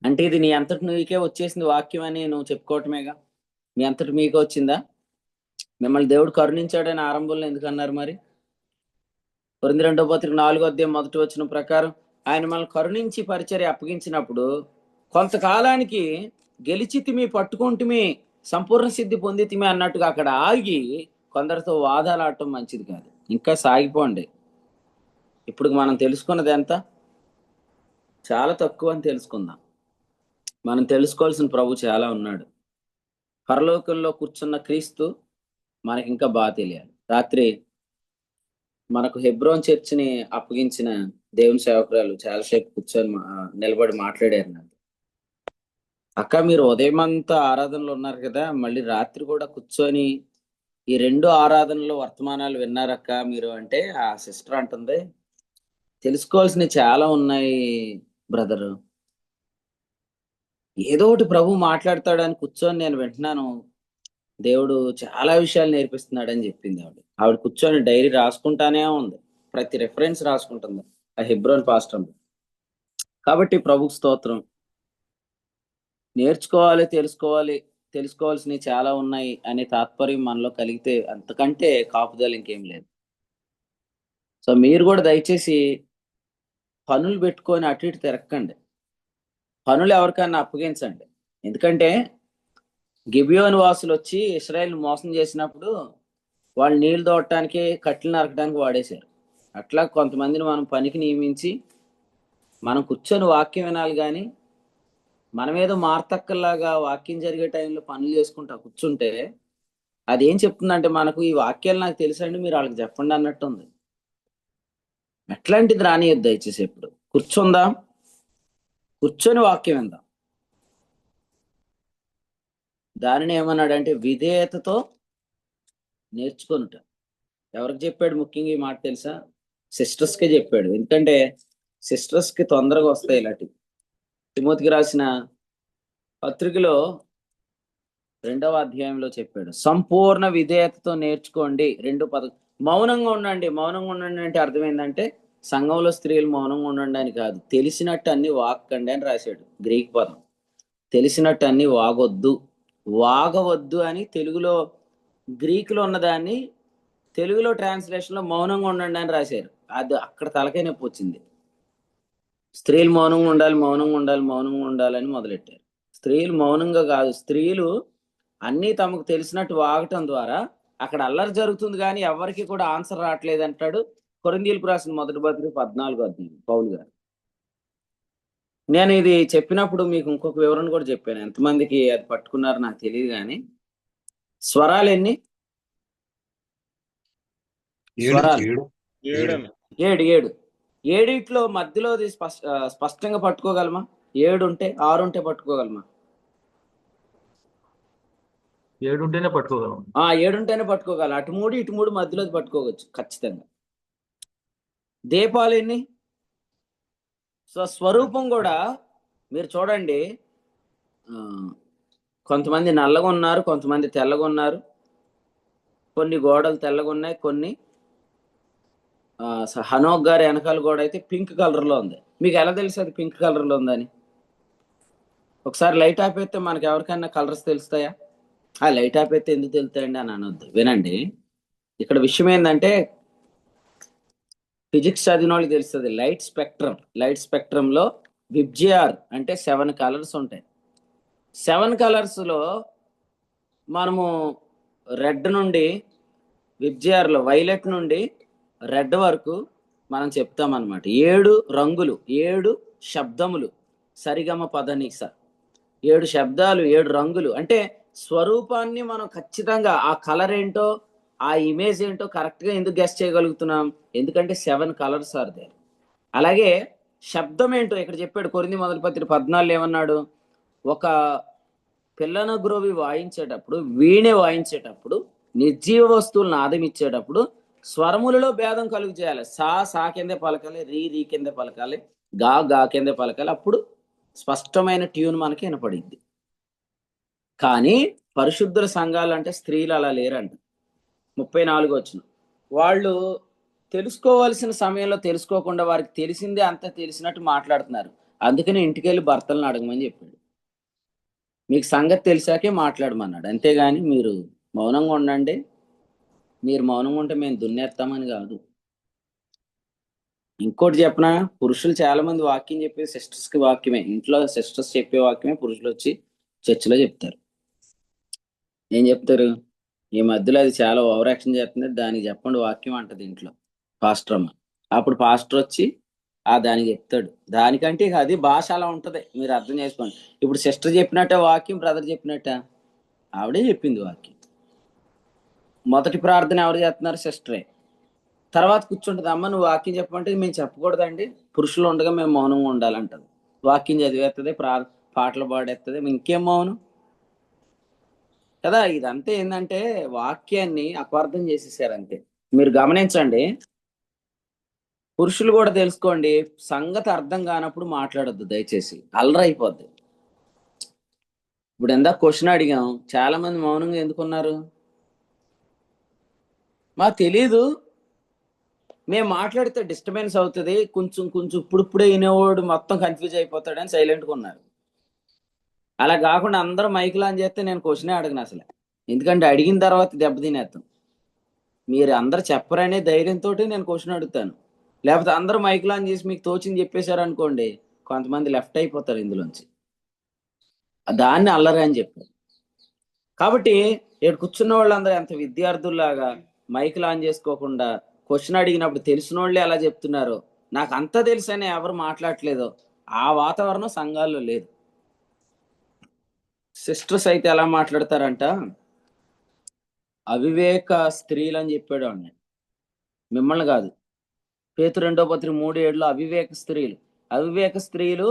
అంటే? ఇది నీ అంతటి నీకే వచ్చేసింది వాక్యం అని నువ్వు చెప్పుకోవటమేగా. మీ అంతటి మీకే వచ్చిందా? మిమ్మల్ని దేవుడు కరుణించాడని ఆరంభంలో ఎందుకు అన్నారు మరి? 2వ పత్రిక 4వ అధ్యాయం 1వ వచనం ప్రకారం ఆయన మనల్ని కరుణించి పరిచర్య అప్పగించినప్పుడు కొంతకాలానికి గెలిచితిమి, పట్టుకుంటుమి, సంపూర్ణ సిద్ధి పొందితిమి అన్నట్టుగా అక్కడ ఆగి కొందరితో వాదాలు ఆడటం మంచిది కాదు. ఇంకా సాగిపోండి. ఇప్పుడు మనం తెలుసుకున్నది ఎంత? చాలా తక్కువ అని తెలుసుకుందాం. మనం తెలుసుకోవాల్సిన ప్రభు చాలా ఉన్నాడు. పరలోకంలో కూర్చున్న క్రీస్తు మనకి ఇంకా బాగా తెలియాలి. రాత్రి మనకు హెబ్రోన్ చర్చిని అప్పగించిన దేవుని సేవకురాలు చాలాసేపు కూర్చొని నిలబడి మాట్లాడారు నాకు. అక్క, మీరు ఉదయం అంతా ఆరాధనలో ఉన్నారు కదా, మళ్ళీ రాత్రి కూడా కూర్చొని ఈ 2 ఆరాధనలో వర్తమానాలు విన్నారక్క మీరు అంటే, ఆ సిస్టర్ అంటుంది, తెలుసుకోవాల్సినవి చాలా ఉన్నాయి బ్రదరు, ఏదో ఒకటి ప్రభు మాట్లాడతాడని కూర్చొని నేను వింటున్నాను, దేవుడు చాలా విషయాలు నేర్పిస్తున్నాడని చెప్పింది ఆవిడ కూర్చొని డైరీ రాసుకుంటానే ఉంది, ప్రతి రెఫరెన్స్ రాసుకుంటుంది ఆ హెబ్రోన్ పాస్టర్. కాబట్టి ప్రభుకు స్తోత్రం. నేర్చుకోవాలి, తెలుసుకోవాల్సినవి చాలా ఉన్నాయి అనే తాత్పర్యం మనలో కలిగితే అంతకంటే కాపుదల ఇంకేం లేదు. సో మీరు కూడా దయచేసి పనులు పెట్టుకొని అటు ఇటు తిరక్కండి. పనులు ఎవరికైనా అప్పగించండి. ఎందుకంటే గిబియోను వాసులు వచ్చి ఇశ్రాయేల్ మోసం చేసినప్పుడు వాళ్ళు నీళ్లు తోడటానికి, కట్టెలు నరకడానికి వాడేశారు. అట్లా కొంతమందిని మనం పనికి నియమించి మనం కూర్చొని వాక్యం వినాలి. కానీ మనమేదో మార్తక్కల్లాగా వాక్యం జరిగే టైంలో పనులు చేసుకుంటా కూర్చుంటే అది ఏం చెప్తుందంటే, మనకు ఈ వాక్యాలు నాకు తెలుసండి, మీరు వాళ్ళకి చెప్పండి అన్నట్టు ఉంది. అట్లాంటిది రానియద్దు దయచేసి. ఎప్పుడు కూర్చుందాం, కూర్చొని వాక్యం విందాం. దానిని ఏమన్నాడంటే విధేయతతో నేర్చుకొనుట. ఎవరికి చెప్పాడు ముఖ్యంగా ఈ మాట తెలుసా? సిస్టర్స్కే చెప్పాడు. ఎందుకంటే సిస్టర్స్కి తొందరగా వస్తాయి ఇలాంటివి. తిమోతికి రాసిన పత్రికలో 2వ అధ్యాయంలో చెప్పాడు, సంపూర్ణ విధేయతతో నేర్చుకోండి. 2:10 మౌనంగా ఉండండి. మౌనంగా ఉండండి అంటే అర్థం ఏంటంటే సంఘంలో స్త్రీలు మౌనంగా ఉండండి అని కాదు, తెలిసినట్టు అన్ని వాక్కండి అని రాశాడు. గ్రీక్ పదం తెలిసినట్టు అన్ని వాగవద్దు అని తెలుగులో, గ్రీకులో ఉన్నదాన్ని తెలుగులో ట్రాన్స్లేషన్లో మౌనంగా ఉండండి అని రాశారు. అది అక్కడ తలకాయ నొప్పి వచ్చింది. స్త్రీలు మౌనంగా ఉండాలని మొదలెట్టారు. స్త్రీలు మౌనంగా కాదు, స్త్రీలు అన్నీ తమకు తెలిసినట్టు వాగటం ద్వారా అక్కడ అల్లరి జరుగుతుంది, కానీ ఎవరికి కూడా ఆన్సర్ రావట్లేదు అంటాడు కొరింథీయులకు రాసిన మొదటి పత్రిక 14వ అధ్యాయం పౌలు గారు. నేను ఇది చెప్పినప్పుడు మీకు ఇంకొక వివరణ కూడా చెప్పాను. ఎంతమందికి అది పట్టుకున్నారో నాకు తెలియదు, కానీ స్వరాలు ఎన్ని? స్వరాలు 7. 7 మధ్యలో స్పష్టంగా పట్టుకోగలమా? 7 ఉంటే 6 ఉంటే పట్టుకోగలమా? 7 ఉంటేనే పట్టుకోగలం. 7 ఉంటేనే పట్టుకోగలం. అటు 3 ఇటు 3 మధ్యలో పట్టుకోవచ్చు ఖచ్చితంగా. దీపాలు ఎన్ని? సో స్వరూపం కూడా మీరు చూడండి, కొంతమంది నల్లగా ఉన్నారు, కొంతమంది తెల్లగా ఉన్నారు, కొన్ని గోడలు తెల్లగా ఉన్నాయి, కొన్ని హనోక్ గారి వెనకాల గోడ అయితే పింక్ కలర్లో ఉంది. మీకు ఎలా తెలుసు అది పింక్ కలర్లో ఉందని? ఒకసారి లైట్ ఆపేస్తే మనకి ఎవరికైనా కలర్స్ తెలుస్తాయా? ఆ లైట్ ఆపేస్తే ఎందుకు తెలుస్తాయండి అని అనొద్దు. వినండి, ఇక్కడ విషయం ఏంటంటే ఫిజిక్స్ చదివిన వాళ్ళకి తెలుస్తుంది. లైట్ స్పెక్ట్రంలో విబ్జిఆర్ అంటే 7 కలర్స్ ఉంటాయి. 7 కలర్స్లో మనము రెడ్ నుండి, విబ్జిఆర్లో వైలెట్ నుండి రెడ్ వరకు మనం చెప్తాం అన్నమాట. 7 రంగులు, 7 శబ్దములు, సరిగమ పదనిస, 7 శబ్దాలు, 7 రంగులు. అంటే స్వరూపాన్ని మనం ఖచ్చితంగా ఆ కలర్ ఏంటో, ఆ ఇమేజ్ ఏంటో కరెక్ట్ గా ఎందుకు గెస్ చేయగలుగుతున్నాం? ఎందుకంటే 7 కలర్స్ ఆర్ దేర్. అలాగే శబ్దం ఏంటో ఇక్కడ చెప్పాడు. కొరింథీ మొదటి పత్రిక 14 ఏమన్నాడు? ఒక పిల్లన గ్రోవి వాయించేటప్పుడు, వీణ వాయించేటప్పుడు, నిర్జీవ వస్తువులను ఆదమిచ్చేటప్పుడు స్వరములలో భేదం కలుగు చేయాలి. సా కిందే పలకాలి, రీ కిందే పలకాలి, గా కిందే పలకాలి. అప్పుడు స్పష్టమైన ట్యూన్ మనకి వినపడింది. కానీ పరిశుద్ధుల సంఘాలు అంటే స్త్రీలు అలా లేరంట. 34 వచనం. వాళ్ళు తెలుసుకోవాల్సిన సమయంలో తెలుసుకోకుండా వారికి తెలిసిందే అంత తెలిసినట్టు మాట్లాడుతున్నారు. అందుకని ఇంటికి వెళ్ళి భర్తలను అడగమని చెప్పాడు. మీకు సంగతి తెలిసాకే మాట్లాడమన్నాడు. అంతేగాని మీరు మౌనంగా ఉండండి, మీరు మౌనంగా ఉంటే మేము దున్నేస్తామని కాదు. ఇంకోటి చెప్పనా, పురుషులు చాలా మంది వాక్యం చెప్పే సిస్టర్స్ కి వాక్యమే, ఇంట్లో సిస్టర్స్ చెప్పే వాక్యమే పురుషులు వచ్చి చర్చిలో చెప్తారు. ఏం చెప్తారు? ఈ మధ్యలో అది చాలా ఓవర్ యాక్షన్ చేస్తుంది, దానికి చెప్పండి వాక్యం అంటది ఇంట్లో పాస్టర్ అమ్మ. అప్పుడు పాస్టర్ వచ్చి దానికి చెప్తాడు. దానికంటే ఇక అది భాష అలా ఉంటది, మీరు అర్థం చేసుకోండి. ఇప్పుడు సిస్టర్ చెప్పినట్టే వాక్యం, బ్రదర్ చెప్పినట్ట? ఆవిడే చెప్పింది వాక్యం. మొదటి ప్రార్థన ఎవరు చేస్తున్నారు? సిస్టరే. తర్వాత కూర్చుంటుంది, అమ్మ నువ్వు వాక్యం చెప్పమంటే మేము చెప్పకూడదండి, పురుషులు ఉండగా మేము మౌనంగా ఉండాలంటది. వాక్యం చదివేస్తుంది, పాటలు పాడేస్తుంది, ఇంకేం మౌనం కదా. ఇదంతా ఏంటంటే వాక్యాన్ని అపార్థం చేసేసారు అంతే. మీరు గమనించండి, పురుషులు కూడా తెలుసుకోండి, సంగతి అర్థం కానప్పుడు మాట్లాడొద్దు దయచేసి, అల్లరైపోద్ది. ఇప్పుడు ఎందా క్వశ్చన్ అడిగాం, చాలా మంది మౌనంగా ఎందుకున్నారు? మాకు తెలీదు, మేము మాట్లాడితే డిస్టర్బెన్స్ అవుతుంది, కొంచెం ఇప్పుడిప్పుడే వినేవాడు మొత్తం కన్ఫ్యూజ్ అయిపోతాడని సైలెంట్గా ఉన్నారు. అలా కాకుండా అందరూ మైకులు ఆన్ చేస్తే నేను క్వశ్చనే అడగను అసలు, ఎందుకంటే అడిగిన తర్వాత దెబ్బతినేస్తాం. మీరు అందరు చెప్పరనే ధైర్యంతో నేను క్వశ్చన్ అడుగుతాను. లేకపోతే అందరూ మైకులు ఆన్ చేసి మీకు తోచింది చెప్పేశారు అనుకోండి, కొంతమంది లెఫ్ట్ అయిపోతారు ఇందులోంచి. దాన్ని అల్లరి అని చెప్పారు. కాబట్టి ఇక్కడ కూర్చున్న వాళ్ళందరూ ఎంత విద్యార్థుల్లాగా మైకులు ఆన్ చేసుకోకుండా క్వశ్చన్ అడిగినప్పుడు తెలిసిన వాళ్ళే ఎలా చెప్తున్నారో, నాకు అంతా తెలుసని ఎవరు మాట్లాడట్లేదో, ఆ వాతావరణం సంఘాల్లో లేదు. సిస్టర్స్ అయితే ఎలా మాట్లాడతారంట, అవివేక స్త్రీలు అని చెప్పాడు అన్నాడు. మిమ్మల్ని కాదు, పేతురు 2వ పత్రిక 3:7 అవివేక స్త్రీలు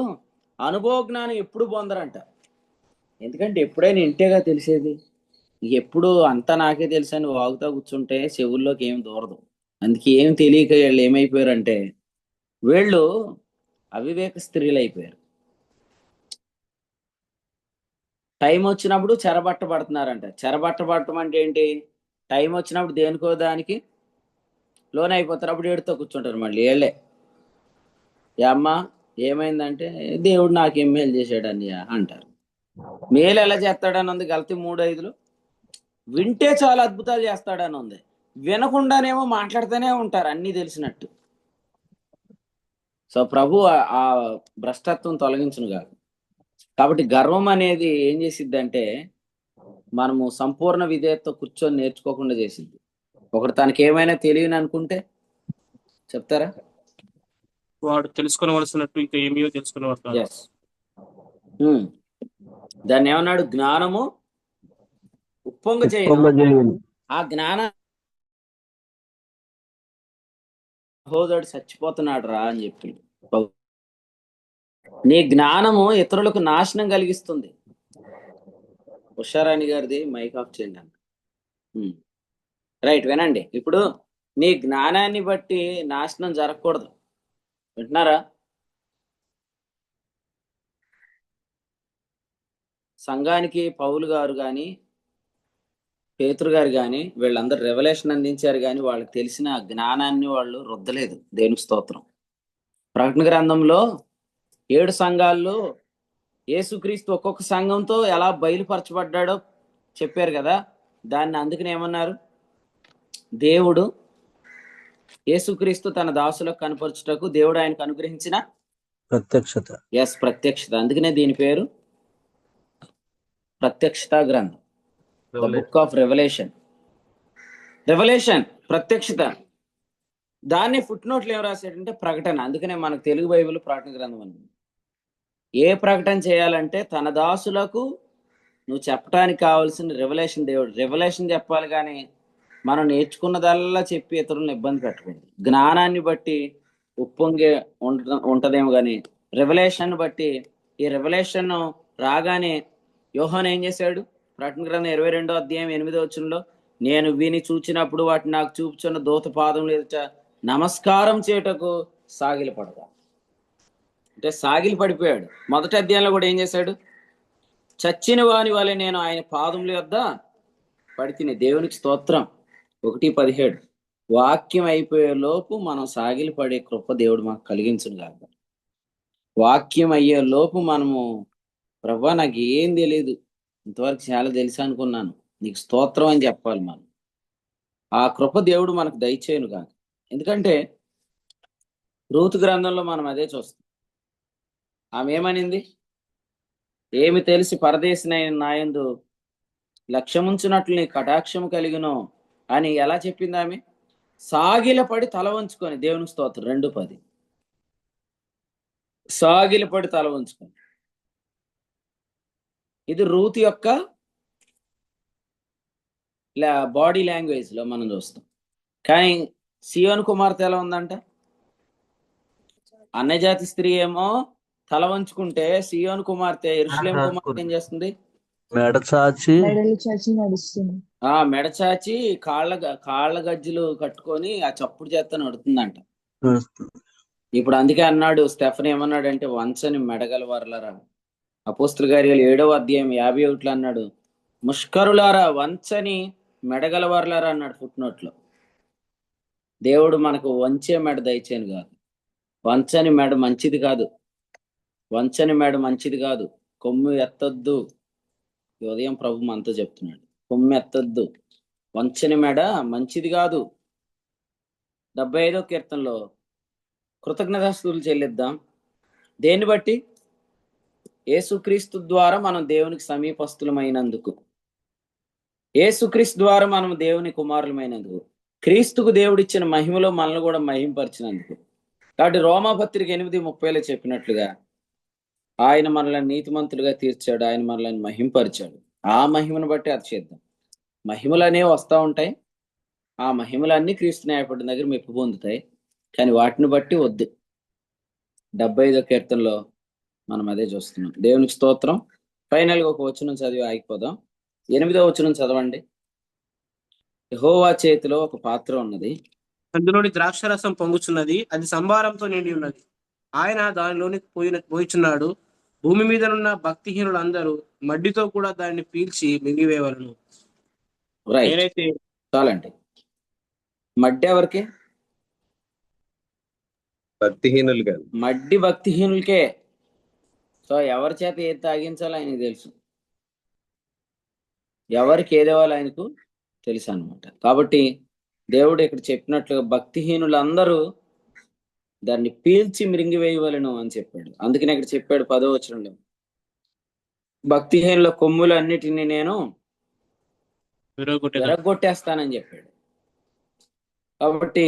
అనుభవ జ్ఞానం ఎప్పుడు పొందరంట. ఎందుకంటే ఎప్పుడైనా ఇంటేగా తెలిసేది, ఎప్పుడు అంతా నాకే తెలుసు అని వాగుతా కూర్చుంటే చెవుల్లోకి ఏం దూరదు. అందుకే ఏం తెలియక వీళ్ళు ఏమైపోయారంటే వీళ్ళు అవివేక స్త్రీలు అయిపోయారు. టైం వచ్చినప్పుడు చెరబట్టబడుతున్నారంట. చెరబట్టబడటం అంటే ఏంటి? టైం వచ్చినప్పుడు దేనికో దానికి లోన్ అయిపోతారు, అప్పుడు ఏడుతో కూర్చుంటారు మళ్ళీ వీళ్ళే. అమ్మా ఏమైందంటే దేవుడు నాకేం మేలు చేశాడని అంటారు. మేలు ఎలా చేస్తాడని ఉంది గల్తీ 3:5. వింటే చాలా అద్భుతాలు చేస్తాడని ఉంది, వినకుండానేమో మాట్లాడుతూనే ఉంటారు అన్నీ తెలిసినట్టు. సో ప్రభు ఆ భ్రష్టత్వం తొలగించును కాదు. కాబట్టి గర్వం అనేది ఏం చేసిద్ది అంటే మనము సంపూర్ణ విధేయతతో కూర్చొని నేర్చుకోకుండా చేసిద్ది. ఒకడు తనకి ఏమైనా తెలియని అనుకుంటే చెప్తారా? వాడు తెలుసుకోవలసినట్టు ఇంకా ఏమీ తెలుసుకునేవాడు. ఎస్. దాన్ని ఏమన్నాడు? జ్ఞానము ఉప్పొంగ చేయను, ఆ జ్ఞాన హోదాడు చచ్చిపోతున్నాడు రా అని చెప్పి. నీ జ్ఞానము ఇతరులకు నాశనం కలిగిస్తుంది. ఉషారాణి గారిది మైక్ ఆఫ్ చేయండి అన్న. రైట్, వినండి. ఇప్పుడు నీ జ్ఞానాన్ని బట్టి నాశనం జరగకూడదు, వింటున్నారా? సంఘానికి పౌలు గారు కానీ పేతురు గారు కానీ వీళ్ళందరూ రెవల్యూషన్ అందించారు, కానీ వాళ్ళకి తెలిసిన జ్ఞానాన్ని వాళ్ళు రుద్దలేదు. దేవునికి స్తోత్రం. ప్రకటన గ్రంథంలో 7 సంఘాల్లో యేసుక్రీస్తు ఒక్కొక్క సంఘంతో ఎలా బయలుపరచబడ్డాడో చెప్పారు కదా. దాన్ని అందుకని ఏమన్నారు? దేవుడు యేసుక్రీస్తు తన దాసులకు కనపరచుటకు దేవుడు ఆయనకు అనుగ్రహించిన ప్రత్యక్షత. ఎస్, ప్రత్యక్షత. అందుకనే దీని పేరు ప్రత్యక్షత గ్రంథం, the book of revolution. Revolution ప్రత్యక్షత. దాన్ని ఫుట్ నోట్లు ఏం రాశాడంటే ప్రకటన. అందుకనే మనకు తెలుగు బైబిల్ ప్రకటన గ్రంథం అని. ఏ ప్రకటన చేయాలంటే తన దాసులకు నువ్వు చెప్పడానికి కావాల్సిన రెవల్యూషన్, దేవుడు రెవల్యూషన్ చెప్పాలి, కానీ మనం నేర్చుకున్నదల్లా చెప్పి ఇతరులను ఇబ్బంది పెట్టకూడదు. జ్ఞానాన్ని బట్టి ఉప్పొంగే ఉంటదేమో కానీ రెవల్యూషన్ బట్టి, ఈ రెవల్యూషన్ రాగానే యోహాను ఏం చేశాడు? ప్రకటన గ్రంథం 22వ అధ్యాయం 8వ వచనంలో, నేను విని చూచినప్పుడు వాటిని నాకు చూపుచున్న దూత పాదముల ఎదుట నమస్కారం చేయుటకు సాగిలి పడగా. అంటే సాగిలి పడిపోయాడు. మొదటి అధ్యాయంలో కూడా ఏం చేశాడు? చచ్చిన వాని వలె నేను ఆయన పాదముల యొద్ద పడితిని. దేవునికి స్తోత్రం. 1:17. వాక్యం అయిపోయే లోపు మనం సాగిలి పడే కృప దేవుడు మాకు కలిగించును గాక. వాక్యం అయ్యే లోపు మనము, ప్రభా నాకు ఏం తెలియదు, ఇంతవరకు చాలా తెలుసు అనుకున్నాను, నీకు స్తోత్రం అని చెప్పాలి మనం. ఆ కృప దేవుడు మనకు దయచేయను కాక. ఎందుకంటే రూతు గ్రంథంలో మనం అదే చూస్తాం. ఆమె ఏమనింది? ఏమి తెలిసి పరదేశినైన నాయందు లక్ష్యముంచునట్లు నీ కటాక్షము కలిగినో అని ఎలా చెప్పింది ఆమె? సాగిలపడి తల వంచుకొని. దేవునికి స్తోత్రం. 2:10. సాగిలపడి తల వంచుకొని. ఇది రూతు యొక్క బాడీ లాంగ్వేజ్ లో మనం చూస్తాం. కానీ సియోను కుమార్తె ఎలా ఉందంట? అన్యజాతి స్త్రీ ఏమో తల వంచుకుంటే, సియోను కుమార్తె, యెరూషలేము కుమార్తె ఏం చేస్తుంది? మెడ చాచి మెడలు చాచి నడుస్తుంది. మెడ చాచి కాళ్ళ గజ్జలు కట్టుకొని ఆ చప్పుడు చేత నడుతుందంట. ఇప్పుడు అందుకే అన్నాడు స్టెఫెన్, ఏమన్నాడంటే వంచని మెడగలవారులారా. అపోస్తల కార్యాలు 7వ అధ్యాయం 51 అన్నాడు, ముష్కరులారా, వంచని మెడగలవారులారా అన్నాడు ఫుట్ నోట్లో. దేవుడు మనకు వంచే మెడ దయచేయను కాదు. వంచని మెడ మంచిది కాదు. వంచని మెడ మంచిది కాదు. కొమ్ము ఎత్తొద్దు. ఈ ఉదయం ప్రభు మనతో చెప్తున్నాడు, కొమ్ము ఎత్తొద్దు, వంచని మెడ మంచిది కాదు. 75వ కీర్తనలో కృతజ్ఞతాస్తుతులు చెల్లిద్దాం. దేన్ని బట్టి? యేసుక్రీస్తు ద్వారా మనం దేవునికి సమీపస్తులమైనందుకు, యేసుక్రీస్తు ద్వారా మనం దేవుని కుమారులమైనందుకు, క్రీస్తుకు దేవుడిచ్చిన మహిమలో మనల్ని కూడా మహింపరిచినందుకు. కాబట్టి రోమాపత్రిక 8:30లో చెప్పినట్లుగా ఆయన మనల్ని నీతిమంతులుగా తీర్చాడు, ఆయన మనల్ని మహింపరిచాడు. ఆ మహిమను బట్టి అది చేద్దాం. మహిమలు అనేవి వస్తూ ఉంటాయి. ఆ మహిమలన్నీ క్రీస్తు న్యాయపడిన దగ్గర మెప్పు పొందుతాయి, కానీ వాటిని బట్టి వద్దు. 75వ కీర్తనలో మనం అదే చూస్తున్నాం. దేవునికి స్తోత్రం. ఫైనల్గా ఒక వచనం చదివి ఆగిపోదాం. 8వ వచనం చదవండి. యెహోవా చేతిలో ఒక పాత్ర ఉన్నది, అందులోని ద్రాక్షరసం పొంగుచున్నది, అది సంభారంతో నిండి ఉన్నది, ఆయన దానిలోని పోయిచున్నాడు. భూమి మీదనున్న భక్తిహీనులందరూ మడ్డితో కూడా దాన్ని పీల్చి మింగివేయవలను. నేనైతే చాలండి. మడ్డి ఎవరికి? భక్తిహీనులుగా. మడ్డి భక్తిహీనులకే. సో ఎవరి చేత ఏది తాగించాలో ఆయనకు తెలుసు, ఎవరికి ఏదేవాలో ఆయనకు తెలుసు అనమాట. కాబట్టి దేవుడు ఇక్కడ చెప్పినట్లుగా భక్తిహీనులందరూ దాన్ని పీల్చి మిరింగివేయవలను అని చెప్పాడు. అందుకని ఇక్కడ చెప్పాడు 10వ వచనంలో, భక్తిహీనుల కొమ్ములన్నిటినీ నేను విరగొట్టేస్తానని చెప్పాడు. కాబట్టి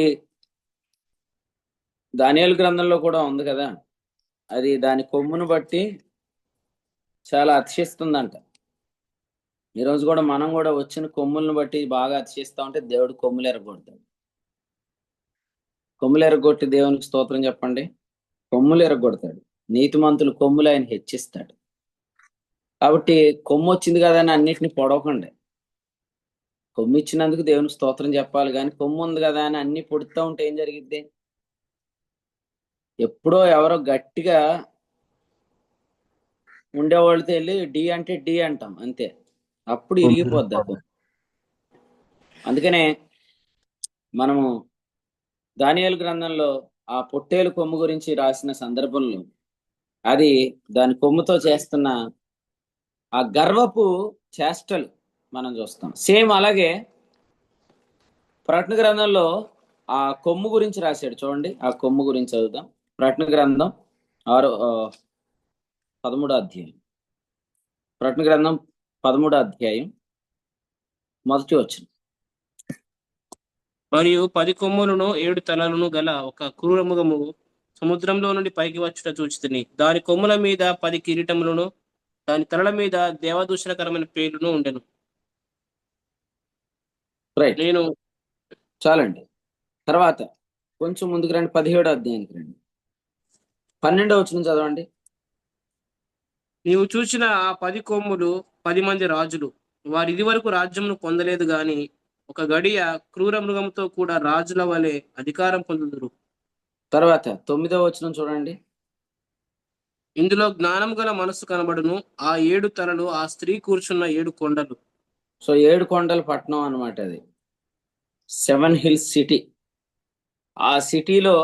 దానియేలు గ్రంథంలో కూడా ఉంది కదా, అది దాని కొమ్మును బట్టి చాలా అతిశిస్తుందంట. ఈరోజు కూడా మనం కూడా వచ్చిన కొమ్ములను బట్టి బాగా అతిశిస్తా ఉంటే దేవుడు కొమ్ములు ఎరగొడతాడు. కొమ్ములు ఎరగొట్టి దేవునికి స్తోత్రం చెప్పండి. కొమ్ములు ఎరగొడతాడు. నీతిమంతులు కొమ్ములు ఆయన హెచ్చిస్తాడు. కాబట్టి కొమ్ము వచ్చింది కదా అని అన్నిటిని పొడవకండి. కొమ్ము ఇచ్చినందుకు దేవునికి స్తోత్రం చెప్పాలి, కానీ కొమ్ము ఉంది కదా అని అన్ని పొడుతూ ఉంటే ఏం జరిగిద్ది? ఎప్పుడో ఎవరో గట్టిగా ఉండేవాళ్ళతో వెళ్ళి డి అంటే డి అంటాం అంతే, అప్పుడు ఇరిగిపోద్ది. అందుకనే మనము దానియేలు గ్రంథంలో ఆ పొట్టేలు కొమ్ము గురించి రాసిన సందర్భంలో అది దాని కొమ్ముతో చేస్తున్న ఆ గర్వపు చేష్టలు మనం చూస్తాం. సేమ్ అలాగే ప్రకటన గ్రంథంలో ఆ కొమ్ము గురించి రాశాడు. చూడండి, ఆ కొమ్ము గురించి చదువుదాం. ప్రకటన గ్రంథం 13వ అధ్యాయం. ప్రకటన గ్రంథం 13వ అధ్యాయం 1వ వచనం. మరియు 10 కొమ్ములను 7 తలలను గల ఒక క్రూర మృగము సముద్రంలో నుండి పైకి వచ్చుట చూచితిని. దాని కొమ్ముల మీద 10 కిరీటములను, దాని తలల మీద దేవదూషణకరమైన పేర్లను ఉండెను. రైట్, నేను చాలండి. తర్వాత కొంచెం ముందుకు రండి, 17వ అధ్యాయానికి రండి. 12వ వచనం చదవండి. నీవు చూసిన ఆ 10 కొమ్ములు 10 మంది రాజులు. వారు ఇదివరకు రాజ్యమును పొందలేదు గాని ఒక గడియ క్రూర మృగంతో కూడా రాజుల వలె అధికారం పొందుదురు. తర్వాత 9వ వచనం చూడండి. ఇందులో జ్ఞానం గల మనస్సు కనబడును. ఆ 7 తలలు ఆ స్త్రీ కూర్చున్న 7 కొండలు. సో 7 కొండల పట్టణం అన్నమాట అది, 7 హిల్స్ సిటీ. ఆ సిటీలో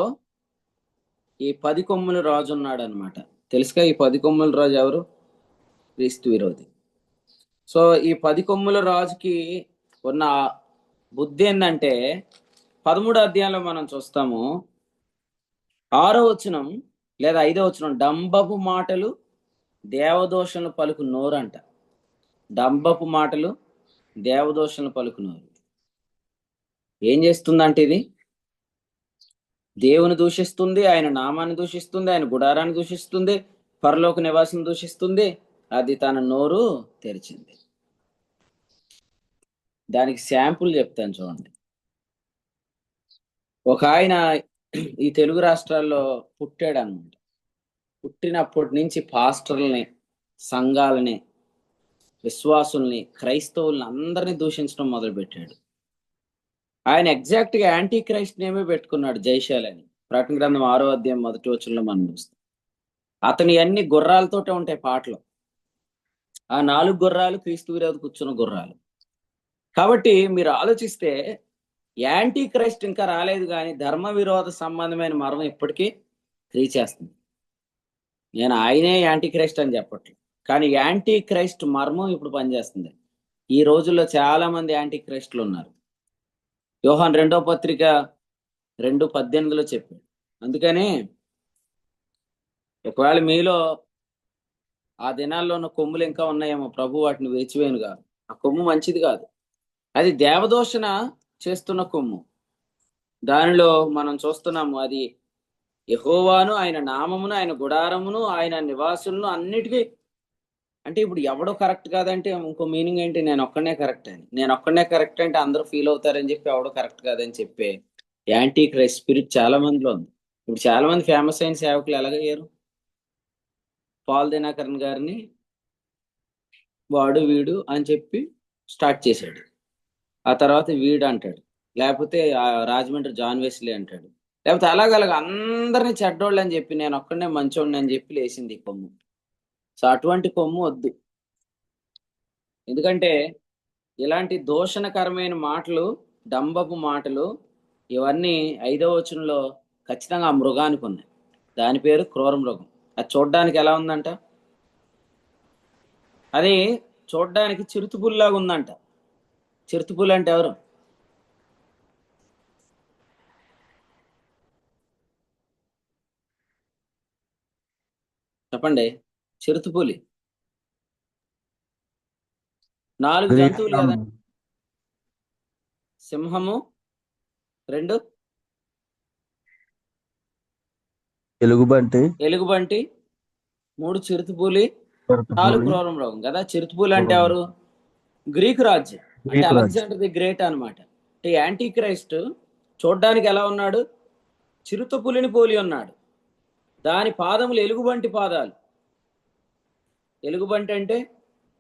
ఈ 10 కొమ్ముల రాజు ఉన్నాడు అనమాట. తెలుసుగా ఈ 10 కొమ్ముల రాజు ఎవరు? క్రీస్తు విరోధి. సో ఈ 10 కొమ్ముల రాజుకి ఉన్న బుద్ధి ఏంటంటే 13వ అధ్యాయంలో మనం చూస్తాము, 6వ వచనం లేదా 5వ వచనం, డంబపు మాటలు దేవదోషణలు పలుకు నోరంట. డంబపు మాటలు దేవదోషణలు పలుకు నోరు ఏం చేస్తుందంటే ఇది దేవుని దూషిస్తుంది, ఆయన నామాన్ని దూషిస్తుంది, ఆయన గుడారాన్ని దూషిస్తుంది, పరలోక నివాసం దూషిస్తుంది. అది తన నోరు తెరిచింది. దానికి శాంపుల్ చెప్తాను చూడండి. ఒక ఆయన ఈ తెలుగు రాష్ట్రాల్లో పుట్టాడు అనమాట. పుట్టినప్పటి నుంచి పాస్టర్లని, సంఘాలని, విశ్వాసుల్ని, క్రైస్తవుల్ని అందరినీ దూషించడం మొదలుపెట్టాడు. ఆయన ఎగ్జాక్ట్ గా యాంటీ క్రైస్ట్ నేమే పెట్టుకున్నాడు, జైశాలని. ప్రకటన గ్రంథం 6వ అధ్యాయం 1వ వచనంలో మనం చూస్తాం. అతని అన్ని గుర్రాలతోటే ఉంటాయి పాటలు. ఆ 4 గుర్రాలు క్రీస్తు విరోధి కూర్చున్న గుర్రాలు. కాబట్టి మీరు ఆలోచిస్తే యాంటీ క్రైస్ట్ ఇంకా రాలేదు, కానీ ధర్మ విరోధ సంబంధమైన మర్మం ఇప్పటికీ క్రీచేస్తుంది. నేను ఆయనే యాంటీ క్రైస్ట్ అని చెప్పట్లేదు, కానీ యాంటీ క్రైస్ట్ మర్మం ఇప్పుడు పనిచేస్తుంది. ఈ రోజుల్లో చాలా మంది యాంటీ క్రైస్టులు ఉన్నారు. యోహాన్ 2వ పత్రిక 2:18లో చెప్పాడు. అందుకని ఒకవేళ మీలో ఆ దినాల్లో ఉన్న కొమ్ములు ఇంకా ఉన్నాయేమో, ప్రభు వాటిని వేచివేయను కాదు. ఆ కొమ్ము మంచిది కాదు, అది దేవదోషణ చేస్తున్న కొమ్ము. దానిలో మనం చూస్తున్నాము, అది యెహోవాను, ఆయన నామమును, ఆయన గుడారమును, ఆయన నివాసులను అన్నిటికీ. అంటే ఇప్పుడు ఎవడో కరెక్ట్ కాదంటే ఇంకో మీనింగ్ ఏంటి? నేను ఒక్కనే కరెక్ట్ అని. నేను ఒక్కనే కరెక్ట్ అంటే అందరూ ఫీల్ అవుతారని చెప్పి ఎవడో కరెక్ట్ కాదని చెప్పే యాంటీ క్రైస్ట్ స్పిరిట్ చాలా మందిలో ఉంది. ఇప్పుడు చాలా మంది ఫేమస్ అయిన సేవకులు ఎలాగయ్యారు? పాల్ దినకరన్ గారిని వాడు వీడు అని చెప్పి స్టార్ట్ చేశాడు. ఆ తర్వాత వీడు అంటాడు, లేకపోతే రాజమండ్రి జాన్ వెస్లీ అంటాడు, లేకపోతే అలాగలాగ అందరినీ చెడ్డోళ్ళు అని చెప్పి నేను ఒక్కడనే మంచోడిని అని చెప్పి లేచింది ఈ కొమ్ము. సో అటువంటి కొమ్ము వద్దు. ఎందుకంటే ఇలాంటి దూషణకరమైన మాటలు, డంబపు మాటలు, ఇవన్నీ 5వ వచనంలో ఖచ్చితంగా ఆ మృగానికి ఉన్నాయి. దాని పేరు క్రూర మృగం. అది చూడ్డానికి ఎలా ఉందంట? అది చూడ్డానికి చిరుతుపుల్లాగా ఉందంట. చిరుతుపుల్ అంటే ఎవరు? చెప్పండి. చిరుతుపులి 4 జంతువులు కదా. సింహము 2, ఎలుగుబంటి, 3 చిరుతుపులి, 4 క్రూర మృగం కదా. చిరుతుపులి అంటే ఎవరు? గ్రీకు రాజ్యం, అంటే అలెగ్జాండర్ ది గ్రేట్ అనమాట. అంటే యాంటీ క్రైస్ట్ చూడ్డానికి ఎలా ఉన్నాడు? చిరుతపులిని పోలి ఉన్నాడు. దాని పాదములు ఎలుగుబంటి పాదాలు. ఎలుగుబంటి అంటే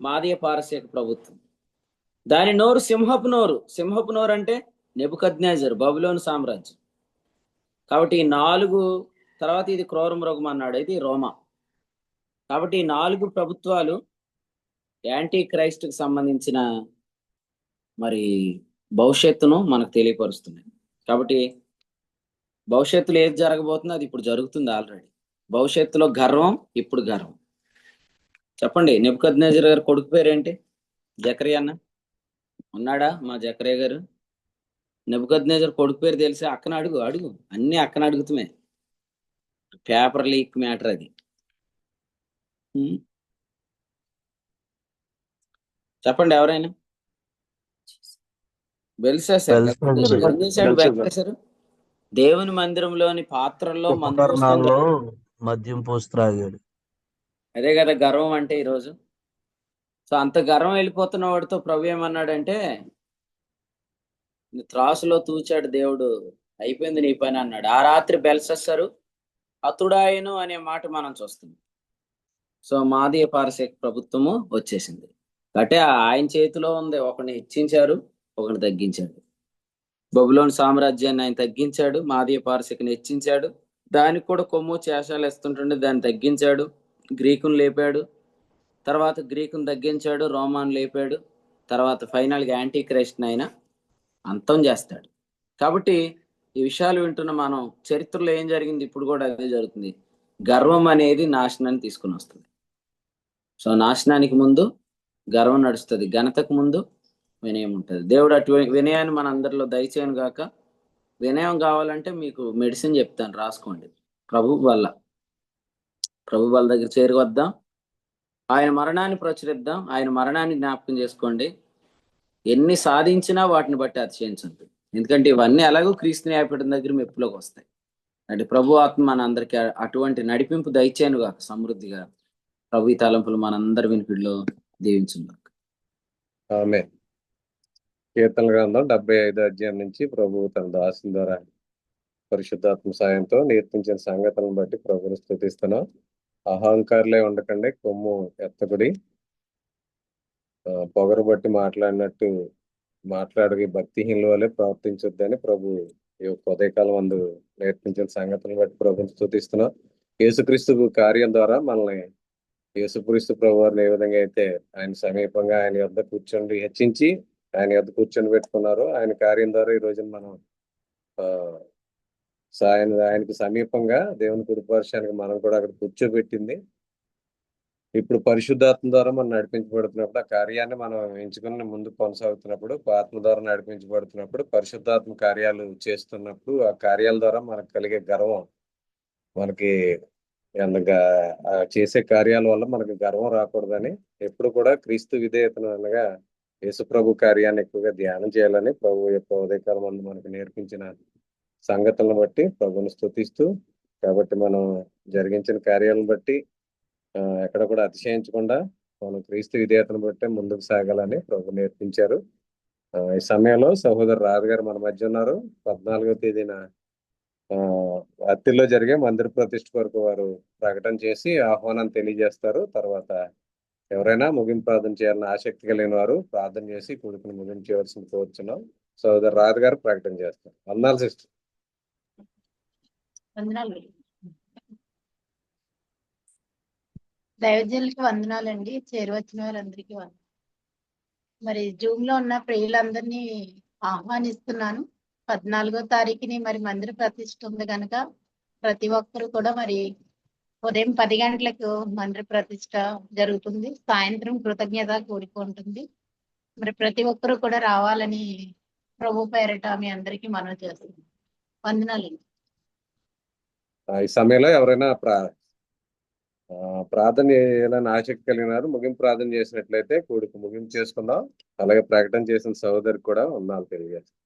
మాదీయ పారసీక ప్రభుత్వం. దాని నోరు సింహపు నోరు. సింహపు నోరు అంటే నెబుకద్నెజరు, బబులోను సామ్రాజ్యం. కాబట్టి ఈ 4 తర్వాత ఇది క్రూర మృగం అన్నాడు, ఇది రోమా. కాబట్టి ఈ 4 ప్రభుత్వాలు యాంటీ క్రైస్ట్కి సంబంధించిన మరి భవిష్యత్తును మనకు తెలియపరుస్తున్నాయి. కాబట్టి భవిష్యత్తులో ఏది జరగబోతుందో అది ఇప్పుడు జరుగుతుంది ఆల్రెడీ. భవిష్యత్తులో గర్వం, ఇప్పుడు గర్వం. చెప్పండి, నెబుకద్నెజర్ గారు కొడుకు పేరేంటి? జకరియా అన్న ఉన్నాడా? మా జకరియా గారు. నెబుకద్నెజర్ కొడుకు పేరు తెలిసి అక్కన అడుగు, అన్ని అక్కన అడుగుతుమే. పేపర్ లీక్ మ్యాటర్ అది. చెప్పండి ఎవరైనా. బెల్షస్సర్ కదా. బెల్షస్సర్. ఏం చేశాడు బెల్షస్సర్? దేవుని మందిరంలోని పాత్రల్లో మందు పోసుకొని ఉపకరణాల్లో మద్యం పోసి త్రాగాడు. అదే కదా గర్వం అంటే ఈరోజు. సో అంత గర్వం వెళ్ళిపోతున్న వాడితో ప్రభు ఏమన్నాడంటే, నీ త్రాసులో తూచాడు దేవుడు, అయిపోయింది నీ పని అన్నాడు. ఆ రాత్రి బెల్షస్సరు హతుడాయను అనే మాట మనం చూస్తున్నాం. సో మాదీయ పారసీక ప్రభుత్వము వచ్చేసింది. అంటే ఆయన చేతిలో ఉంది. ఒకరిని హెచ్చించారు, ఒకరిని తగ్గించాడు. బబులోని సామ్రాజ్యాన్ని ఆయన తగ్గించాడు, మాదీయ పారసీకని హెచ్చించాడు. దానికి కూడా కొమ్ము చేషాలు ఇస్తుంటుండే దాన్ని తగ్గించాడు. గ్రీకును లేపాడు, తర్వాత గ్రీకును తగ్గించాడు, రోమాను లేపాడు, తర్వాత ఫైనల్గా యాంటీ క్రైస్ట్ ఆయన అంతం చేస్తాడు. కాబట్టి ఈ విషయాలు వింటున్న మనం చరిత్రలో ఏం జరిగింది, ఇప్పుడు కూడా అదే జరుగుతుంది. గర్వం అనేది నాశనాన్ని తీసుకుని వస్తుంది. సో నాశనానికి ముందు గర్వం నడుస్తుంది, ఘనతకు ముందు వినయం ఉంటుంది. దేవుడు అటు వినయాన్ని మన అందరిలో దయచేయను గాక. వినయం కావాలంటే మీకు మెడిసిన్ చెప్తాను, రాసుకోండి. ప్రభు వల్ల దగ్గర చేరువద్దాం, ఆయన మరణాన్ని ప్రచురిద్దాం, ఆయన మరణాన్ని జ్ఞాపకం చేసుకోండి. ఎన్ని సాధించినా వాటిని బట్టి అతిశయించండి, ఎందుకంటే ఇవన్నీ ఎలాగో క్రీస్తు న్యాయపీఠం దగ్గర మెప్పులోకి వస్తాయి. అంటే ప్రభు ఆత్మ మన అందరికీ అటువంటి నడిపింపు దయచేయను గాక సమృద్ధిగా. ప్రభు ఈ తలంపులు మనందరి వినికిడిలో దీవించును. ఆమె కీర్తన గ్రంథం 75 అధ్యాయం నుంచి ప్రభు తన దాసుని ద్వారా పరిశుద్ధాత్మ సాయంతో నేర్పించిన సంగతులను బట్టి ప్రభుని స్తుతిస్తున్నాం. అహంకారులే ఉండకండి, కొమ్ము ఎత్తకుడి, పొగరు బట్టి మాట్లాడినట్టు మాట్లాడి భక్తిహీనుల వల్లే ప్రవర్తించొద్దని ప్రభు ఈ యొక్క ఉదయకాలం అందు నేర్పించిన సంగతులను బట్టి ప్రభుని స్తుతిస్తున్నాం. యేసుక్రీస్తు కార్యం ద్వారా మనల్ని యేసుక్రీస్తు ప్రభు వారిని ఏ విధంగా అయితే ఆయన సమీపంగా ఆయన యొద్ద కూర్చొని హెచ్చించి ఆయన యొద్ద కూర్చొని పెట్టుకున్నారు, ఆయన కార్యం ద్వారా ఈ రోజున మనం ఆయనకి సమీపంగా దేవుని కుడిపార్శ్వానికి మనం కూడా అక్కడ కూర్చోబెట్టింది. ఇప్పుడు పరిశుద్ధాత్మ ద్వారా మనం నడిపించబడుతున్నప్పుడు, ఆ కార్యాన్ని మనం ఎంచుకుని ముందుకు కొనసాగుతున్నప్పుడు, ఆత్మ ద్వారా నడిపించబడుతున్నప్పుడు, పరిశుద్ధాత్మ కార్యాలు చేస్తున్నప్పుడు, ఆ కార్యాల ద్వారా మనకు కలిగే గర్వం, మనకి చేసే కార్యాల వల్ల మనకు గర్వం రాకూడదని ఎప్పుడు కూడా క్రీస్తు విధేయతను అనగా యేసుప్రభు కార్యాన్ని ఎక్కువగా ధ్యానం చేయాలని ప్రభు యొక్క ఉదయకాలం ముందు మనకు నేర్పించిన సంగతులను బట్టి ప్రభుని స్తుతిస్తూ, కాబట్టి మనం జరిగించిన కార్యాలను బట్టి ఎక్కడ కూడా అతిశయించకుండా మనం క్రీస్తు విధేయతను బట్టి ముందుకు సాగాలని ప్రభు నేర్పించారు. ఈ సమయంలో సహోదరు రాజు గారు మన మధ్య ఉన్నారు. 14వ తేదీన అత్తిలో జరిగే మందిర ప్రతిష్ఠ కొరకు వారు ప్రకటన చేసి ఆహ్వానం తెలియజేస్తారు. తర్వాత ఎవరైనా ముగింపు ప్రార్థన చేయాలని ఆసక్తి కలిగిన వారు ప్రార్థన చేసి కొడుకుని ముగించవలసింది కోరుచున్నాం. సోదరు రాజు గారు ప్రకటన చేస్తారు. వందనాలు సిస్టర్. దైవజనులకి వందనాలండి, చేరువచ్చిన వారందరికీ వందనాలు. మరి జూమ్ లో ఉన్న ప్రియులందరినీ ఆహ్వానిస్తున్నాను. 14వ తారీఖుని మరి మందిర ప్రతిష్ఠ ఉంది కనుక ప్రతి ఒక్కరు కూడా మరి ఉదయం 10 గంటలకు మందిర ప్రతిష్ఠ జరుగుతుంది, సాయంత్రం కృతజ్ఞత కూడిక ఉంటుంది. మరి ప్రతి ఒక్కరు కూడా రావాలని ప్రభు పేరట మీ అందరికీ మనవి చేస్తుంది. వందనాలండి. ఈ సమయంలో ఎవరైనా ప్రార్థన చేయాలని ఆసక్తి కలిగినారు, ముగింపు ప్రార్థన చేసినట్లయితే కూడిక ముగింపు చేసుకుందాం. అలాగే ప్రకటన చేసిన సహోదరికి కూడా వందనాలు తెలియజేస్తాం.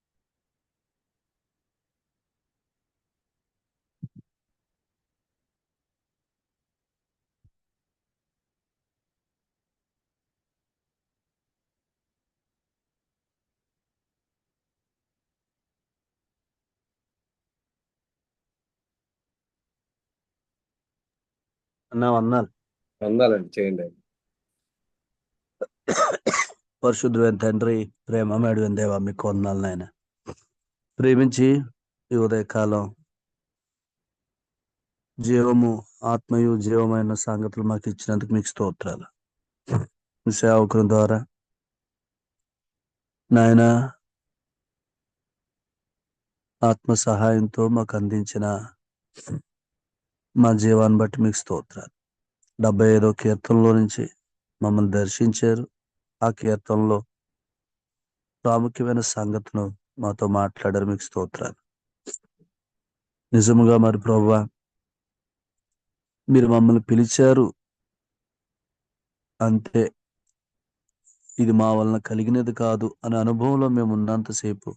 అన్నా వందనాలు. వందనాలండి, చేయండి. పరిశుద్ధమైన తండ్రి, ప్రేమ మేడైన దేవా, మీకు వందనాలు నాయన. ప్రేమించి ఈ ఉదయకాలం జీవము ఆత్మయు జీవమైన సంగతులు మాకు ఇచ్చినందుకు మీకు స్తోత్రాలు. మీ సేవకుల ద్వారా నాయన ఆత్మ సహాయంతో మాకు అందించిన మా జీవాన్ని బట్టి మీకు స్తోత్రాలు. 75వ కీర్తనలో నుంచి మమ్మల్ని దర్శించారు. ఆ కీర్తనలో ప్రాముఖ్యమైన సంగతులు మాతో మాట్లాడారు, మీకు స్తోత్రాలు. నిజముగా మరి ప్రభువా, మీరు మమ్మల్ని పిలిచారు అంతే, ఇది మా వలన కలిగినది కాదు అనే అనుభవంలో మేము ఉన్నంతసేపు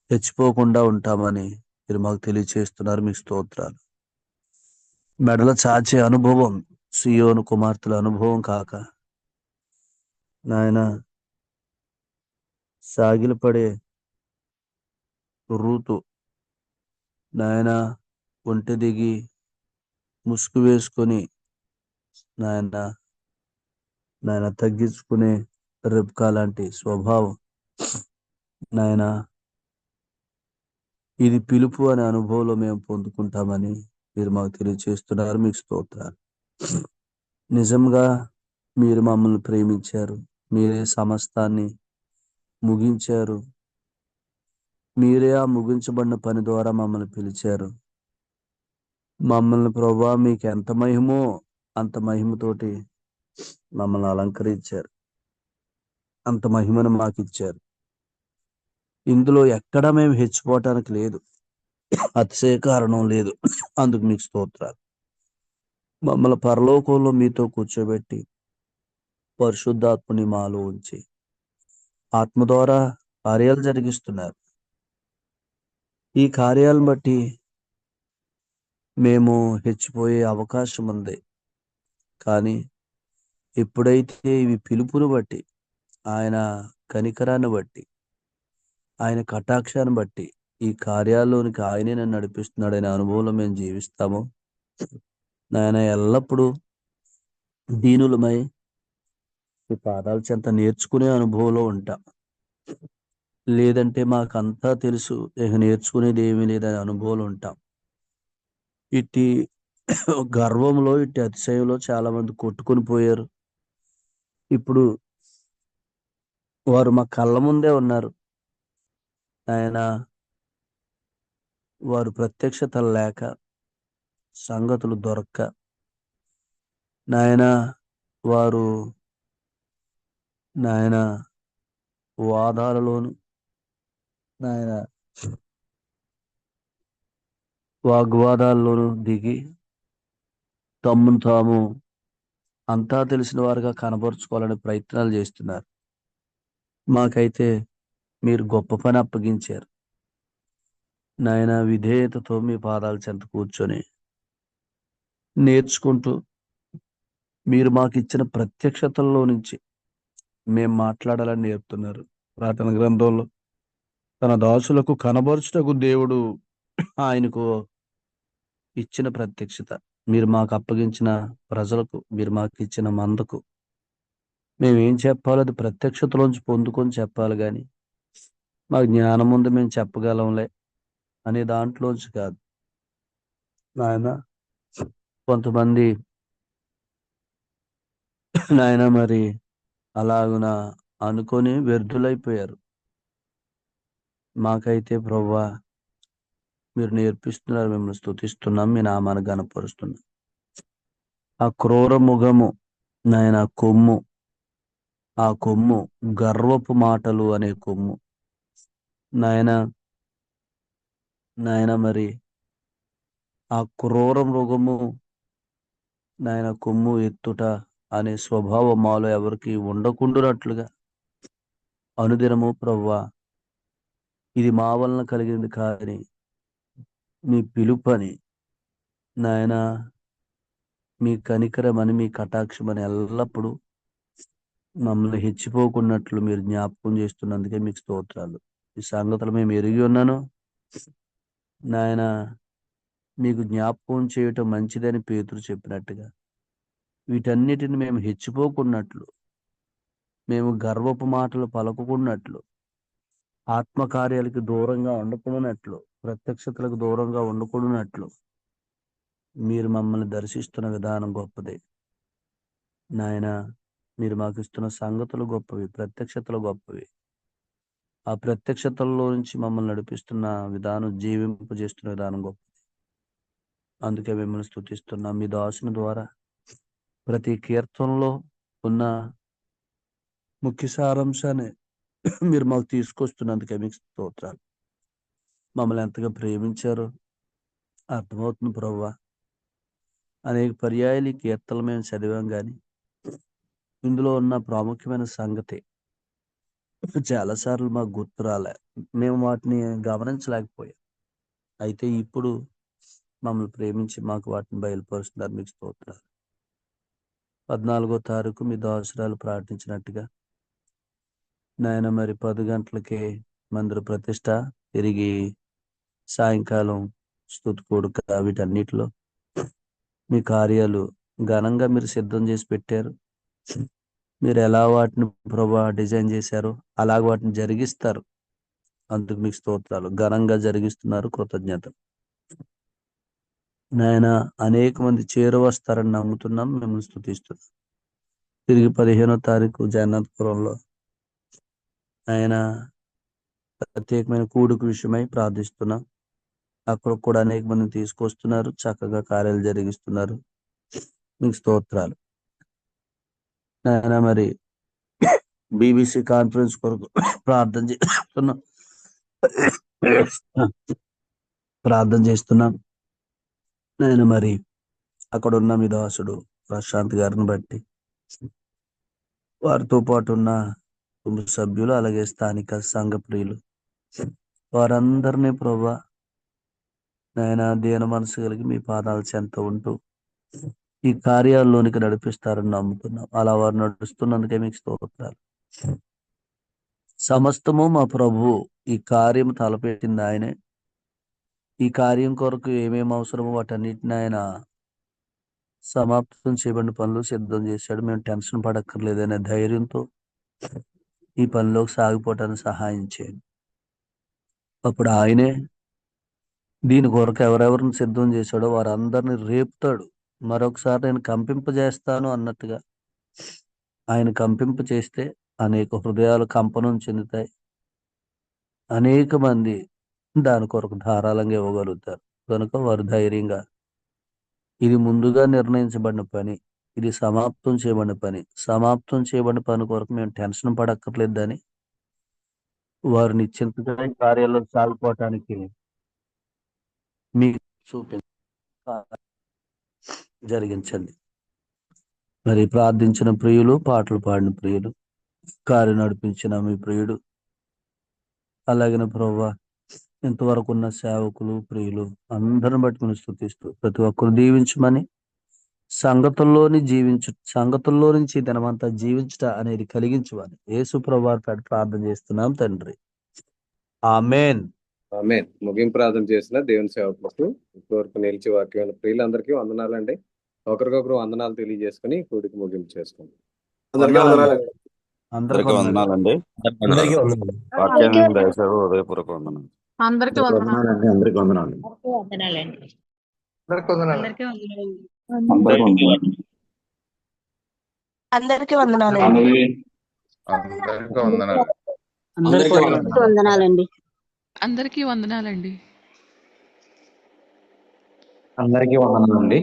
తెచ్చిపోకుండా ఉంటామని మీరు మాకు తెలియచేస్తున్నారు. మీకు స్తోత్రాలు. మెడల చాచే అనుభవం సియోను కుమార్తెల అనుభవం కాక నాయన సాగిలపడే రూతు నాయన ఒంటె దిగి ముసుగు వేసుకొని నాయన నాయన తగ్గించుకునే రెబ్కా లాంటి స్వభావం నాయన ఇది పిలుపు అనే అనుభవంలో మేము పొందుకుంటామని మీరు మాకు తెలియచేస్తున్నారు. మీకు స్తోత్రాలు. నిజంగా మీరు మమ్మల్ని ప్రేమించారు. మీరే సమస్తాన్ని ముగించారు. మీరే ఆ ముగించబడిన పని ద్వారా మమ్మల్ని పిలిచారు. మమ్మల్ని ప్రభువా మీకు ఎంత మహిమో అంత మహిమతోటి మమ్మల్ని అలంకరించారు. అంత మహిమను మాకు ఇచ్చారు. ఇందులో ఎక్కడా మేము హెచ్చిపోవటానికి లేదు, అతిశయ కారణం లేదు. అందుకు మీకు స్తోత్రాలు. మమ్మల్ని పరలోకంలో మీతో కూర్చోబెట్టి పరిశుద్ధాత్మని మాలో ఉంచి ఆత్మ ద్వారా కార్యాలు జరిగిస్తున్నారు. ఈ కార్యాలను బట్టి మేము హెచ్చిపోయే అవకాశం ఉంది. కానీ ఎప్పుడైతే ఇవి పిలుపును బట్టి, ఆయన కనికరాన్ని బట్టి, ఆయన కటాక్షాన్ని బట్టి ఈ కార్యాల్లోనికి ఆయనే నన్ను నడిపిస్తున్నాడు అనే అనుభవంలో మేము జీవిస్తాము. నాయన ఎల్లప్పుడూ దీనులమై ఈ పాదాల చెంత నేర్చుకునే అనుభవంలో ఉంటాం. లేదంటే మాకంతా తెలుసు, ఇక నేర్చుకునేది ఏమీ లేదనే అనుభవంలో ఉంటాం. ఇట్టి గర్వంలో, ఇట్టి అతిశయంలో చాలా మంది కొట్టుకొని పోయారు. ఇప్పుడు వారు మా కళ్ళ ముందే ఉన్నారు. ఆయన వారు ప్రత్యక్షత లేక, సంగతులు దొరక్క, నాయన వారు నాయన వాదాలలోను, నాయన వాగ్వాదాల్లోనూ దిగి తమ్మును తాము అంతా తెలిసిన వారుగా కనబరుచుకోవాలని ప్రయత్నాలు చేస్తున్నారు. మాకైతే మీరు గొప్ప పని అప్పగించారు. నాయన విధేయతతో మీ పాదాల చెంత కూర్చొని నేర్చుకుంటూ మీరు మాకు ఇచ్చిన ప్రత్యక్షతల్లో నుంచి మేము మాట్లాడాలని నేర్పుతున్నారు. ప్రార్థన గ్రంథంలో తన దాసులకు కనబరుచుటకు దేవుడు ఆయనకు ఇచ్చిన ప్రత్యక్షత, మీరు మాకు అప్పగించిన ప్రజలకు, మీరు మాకు ఇచ్చిన మందకు మేమేం చెప్పాలో అది ప్రత్యక్షతలోంచి పొందుకొని చెప్పాలి. కానీ మాకు జ్ఞానం ఉంది, మేము చెప్పగలంలే అనే దాంట్లోంచి కాదు. నాయన కొంతమంది నాయన మరి అలాగున అనుకొని వ్యర్థులైపోయారు. మాకైతే ప్రభువా మీరు నేర్పిస్తున్నారు, మిమ్మల్ని స్తుతిస్తున్నాం, మీ నామాన్ని గణపరుస్తున్నాం. ఆ క్రూర ముఖము నాయన కొమ్ము, ఆ కొమ్ము గర్వపు మాటలు అనే కొమ్ము నాయన నాయన మరి ఆ క్రూర మృగము నాయన కొమ్ము ఎత్తుట అనే స్వభావం మాలో ఎవరికి ఉండకుండానట్లుగా అనుదినము ప్రభువా ఇది మా వలన కలిగింది కానీ మీ పిలుపని, నాయన మీ కనికరమని, మీ కటాక్షమని ఎల్లప్పుడూ మమ్మల్ని హెచ్చిపోకున్నట్లు మీరు జ్ఞాపకం చేస్తున్నందుకే మీకు స్తోత్రాలు. ఈ సంగతులు మేము ఎరిగి ఉన్నాను నాయన. మీకు జ్ఞాపకం చేయటం మంచిదని పేతురు చెప్పినట్టుగా వీటన్నిటిని మేము హెచ్చిపోకున్నట్లు, మేము గర్వపు మాటలు పలకుకున్నట్లు, ఆత్మకార్యాలకు దూరంగా ఉండకూడనట్లు, ప్రత్యక్షతలకు దూరంగా ఉండకూడనట్లు మీరు మమ్మల్ని దర్శిస్తున్న విధానం గొప్పదే నాయన. మీరు మాకు ఇస్తున్న సంగతులు గొప్పవి, ప్రత్యక్షతలు గొప్పవి. ఆ ప్రత్యక్షతల్లో నుంచి మమ్మల్ని నడిపిస్తున్న విధానం, జీవింపజేస్తున్న విధానం గొప్పది. అందుకే మిమ్మల్ని స్తుతిస్తున్నాం. మీ దాసుని ద్వారా ప్రతి కీర్తనలో ఉన్న ముఖ్య సారాంశాన్ని మీరు మాకు తీసుకొస్తున్నందుకే మీకు స్తోత్రాలు. మమ్మల్ని ఎంతగా ప్రేమించారో అర్థమవుతుంది ప్రభువా. అనేక పర్యాయాలు ఈ కీర్తనలు మేము చదివాం, కానీ ఇందులో ఉన్న ప్రాముఖ్యమైన సంగతి చాలాసార్లు మాకు గుర్తు రాలే, మేము వాటిని గమనించలేకపోయాం. అయితే ఇప్పుడు మమ్మల్ని ప్రేమించి మాకు వాటిని బయలుపరుస్తున్నారు. మీకు స్తోత్రాలు. 14వ తారీఖు మీ దాసురాలు ప్రార్థించినట్టుగా నాయన మరి 10 గంటలకే మందిర ప్రతిష్ట, తిరిగి సాయంకాలం స్తుతి కూడుక, వీటన్నిటిలో మీ కార్యాలు ఘనంగా మీరు సిద్ధం చేసి పెట్టారు. మీరు ఎలా వాటిని ప్రభా డిజైన్ చేశారో అలాగ వాటిని జరిగిస్తారు. అందుకు మీకు స్తోత్రాలు. ఘనంగా జరిగిస్తున్నారు. కృతజ్ఞత నాయన. అనేక మంది చేరువస్తారని నమ్ముతున్నాం. మిమ్మల్ని స్తుతిస్తున్నాం. తిరిగి 15వ తారీఖు జగన్నాథపురంలో ఆయన ప్రత్యేకమైన కూడుకు విషయమై ప్రార్థిస్తున్నాం. అక్కడ కూడా అనేక మందిని తీసుకొస్తున్నారు. చక్కగా కార్యాలు జరిగిస్తున్నారు. మీకు స్తోత్రాలు నాయన. మరి బీబీసీ కాన్ఫరెన్స్ కొరకు ప్రార్థన చేస్తున్నాం నాయన. మరి అక్కడ ఉన్న మీ దాసుడు ప్రశాంత్ గారిని బట్టి, వారితో పాటు ఉన్న కుటుంబ సభ్యులు, అలాగే స్థానిక సంఘ ప్రియులు, వారందరినీ ప్రభా నాయన దీన మనసు కలిగి మీ పాదాల చెంత ఉంటూ ఈ కార్యాల్లోనికి నడిపిస్తారని నమ్ముతున్నాం. అలా వారు నడుస్తున్నందుకే మీకు స్తోత్రాలు. సమస్తము మా ప్రభువు ఈ కార్యం తలపెట్టింది ఆయనే. ఈ కార్యం కొరకు ఏమేమి అవసరమో వాటన్నిటిని ఆయన సమాప్తం చేయబడిన పనులు సిద్ధం చేశాడు. మేము టెన్షన్ పడక్కర్లేదనే ధైర్యంతో ఈ పనిలోకి సాగిపోవటానికి సహాయం చేయండి. అప్పుడు ఆయనే దీని కొరకు ఎవరెవరిని సిద్ధం చేశాడో వారందరిని రేపుతాడు. మరొకసారి నేను కంపింపజేస్తాను అన్నట్టుగా ఆయన కంపింప చేస్తే అనేక హృదయాలు కంపనం చెందుతాయి. అనేక మంది దాని కొరకు ధారాళంగా ఇవ్వగలుగుతారు. కనుక వారు ధైర్యంగా, ఇది ముందుగా నిర్ణయించబడిన పని, ఇది సమాప్తం చేయబడిన పని, సమాప్తం చేయబడిన పని కొరకు మేము టెన్షన్ పడక్కర్లేదని వారు నిశ్చింతగా కార్యాల్లో సాగిపోవటానికి మీకు జరిగించండి. మరి ప్రార్థించిన ప్రియులు, పాటలు పాడిన ప్రియులు, కార్యం నడిపించిన మీ ప్రియుడు, అలాగే ప్రభువా ఇంతవరకు ఉన్న సేవకులు, ప్రియులు అందరిని బట్టి మనం స్తుతిస్తూ ప్రతి ఒక్కరు దీవించమని, సంగతుల్లో నుంచి దినమంతా జీవించుట అనేది కలిగించమని యేసు ప్రభువారి పేరిట ప్రార్థన చేస్తున్నాం తండ్రి. ఆమేన్. ఆమేన్. ముగింపు ప్రార్థన చేసిన దేవుని సేవకులకు, ఇంతవరకు నిలిచి వాక్యమైన ప్రియులందరికీ వందనాలండి. ఒకరికొకరు వందనాలు తెలియజేసుకుని కూడికి ముగింపు చేసుకోండి. అందరికీ వందనాలండి. వాక్యాన్ని దయచేసి హృదయపూర్వక వందనాలు. అందరికీ వందనాలండి. అందరికీ వందనాలు. వందనాలండి. అందరికీ వందనాలు. వందనాలండి. అందరికీ వందనాలండి. అందరికీ వందనాలండి.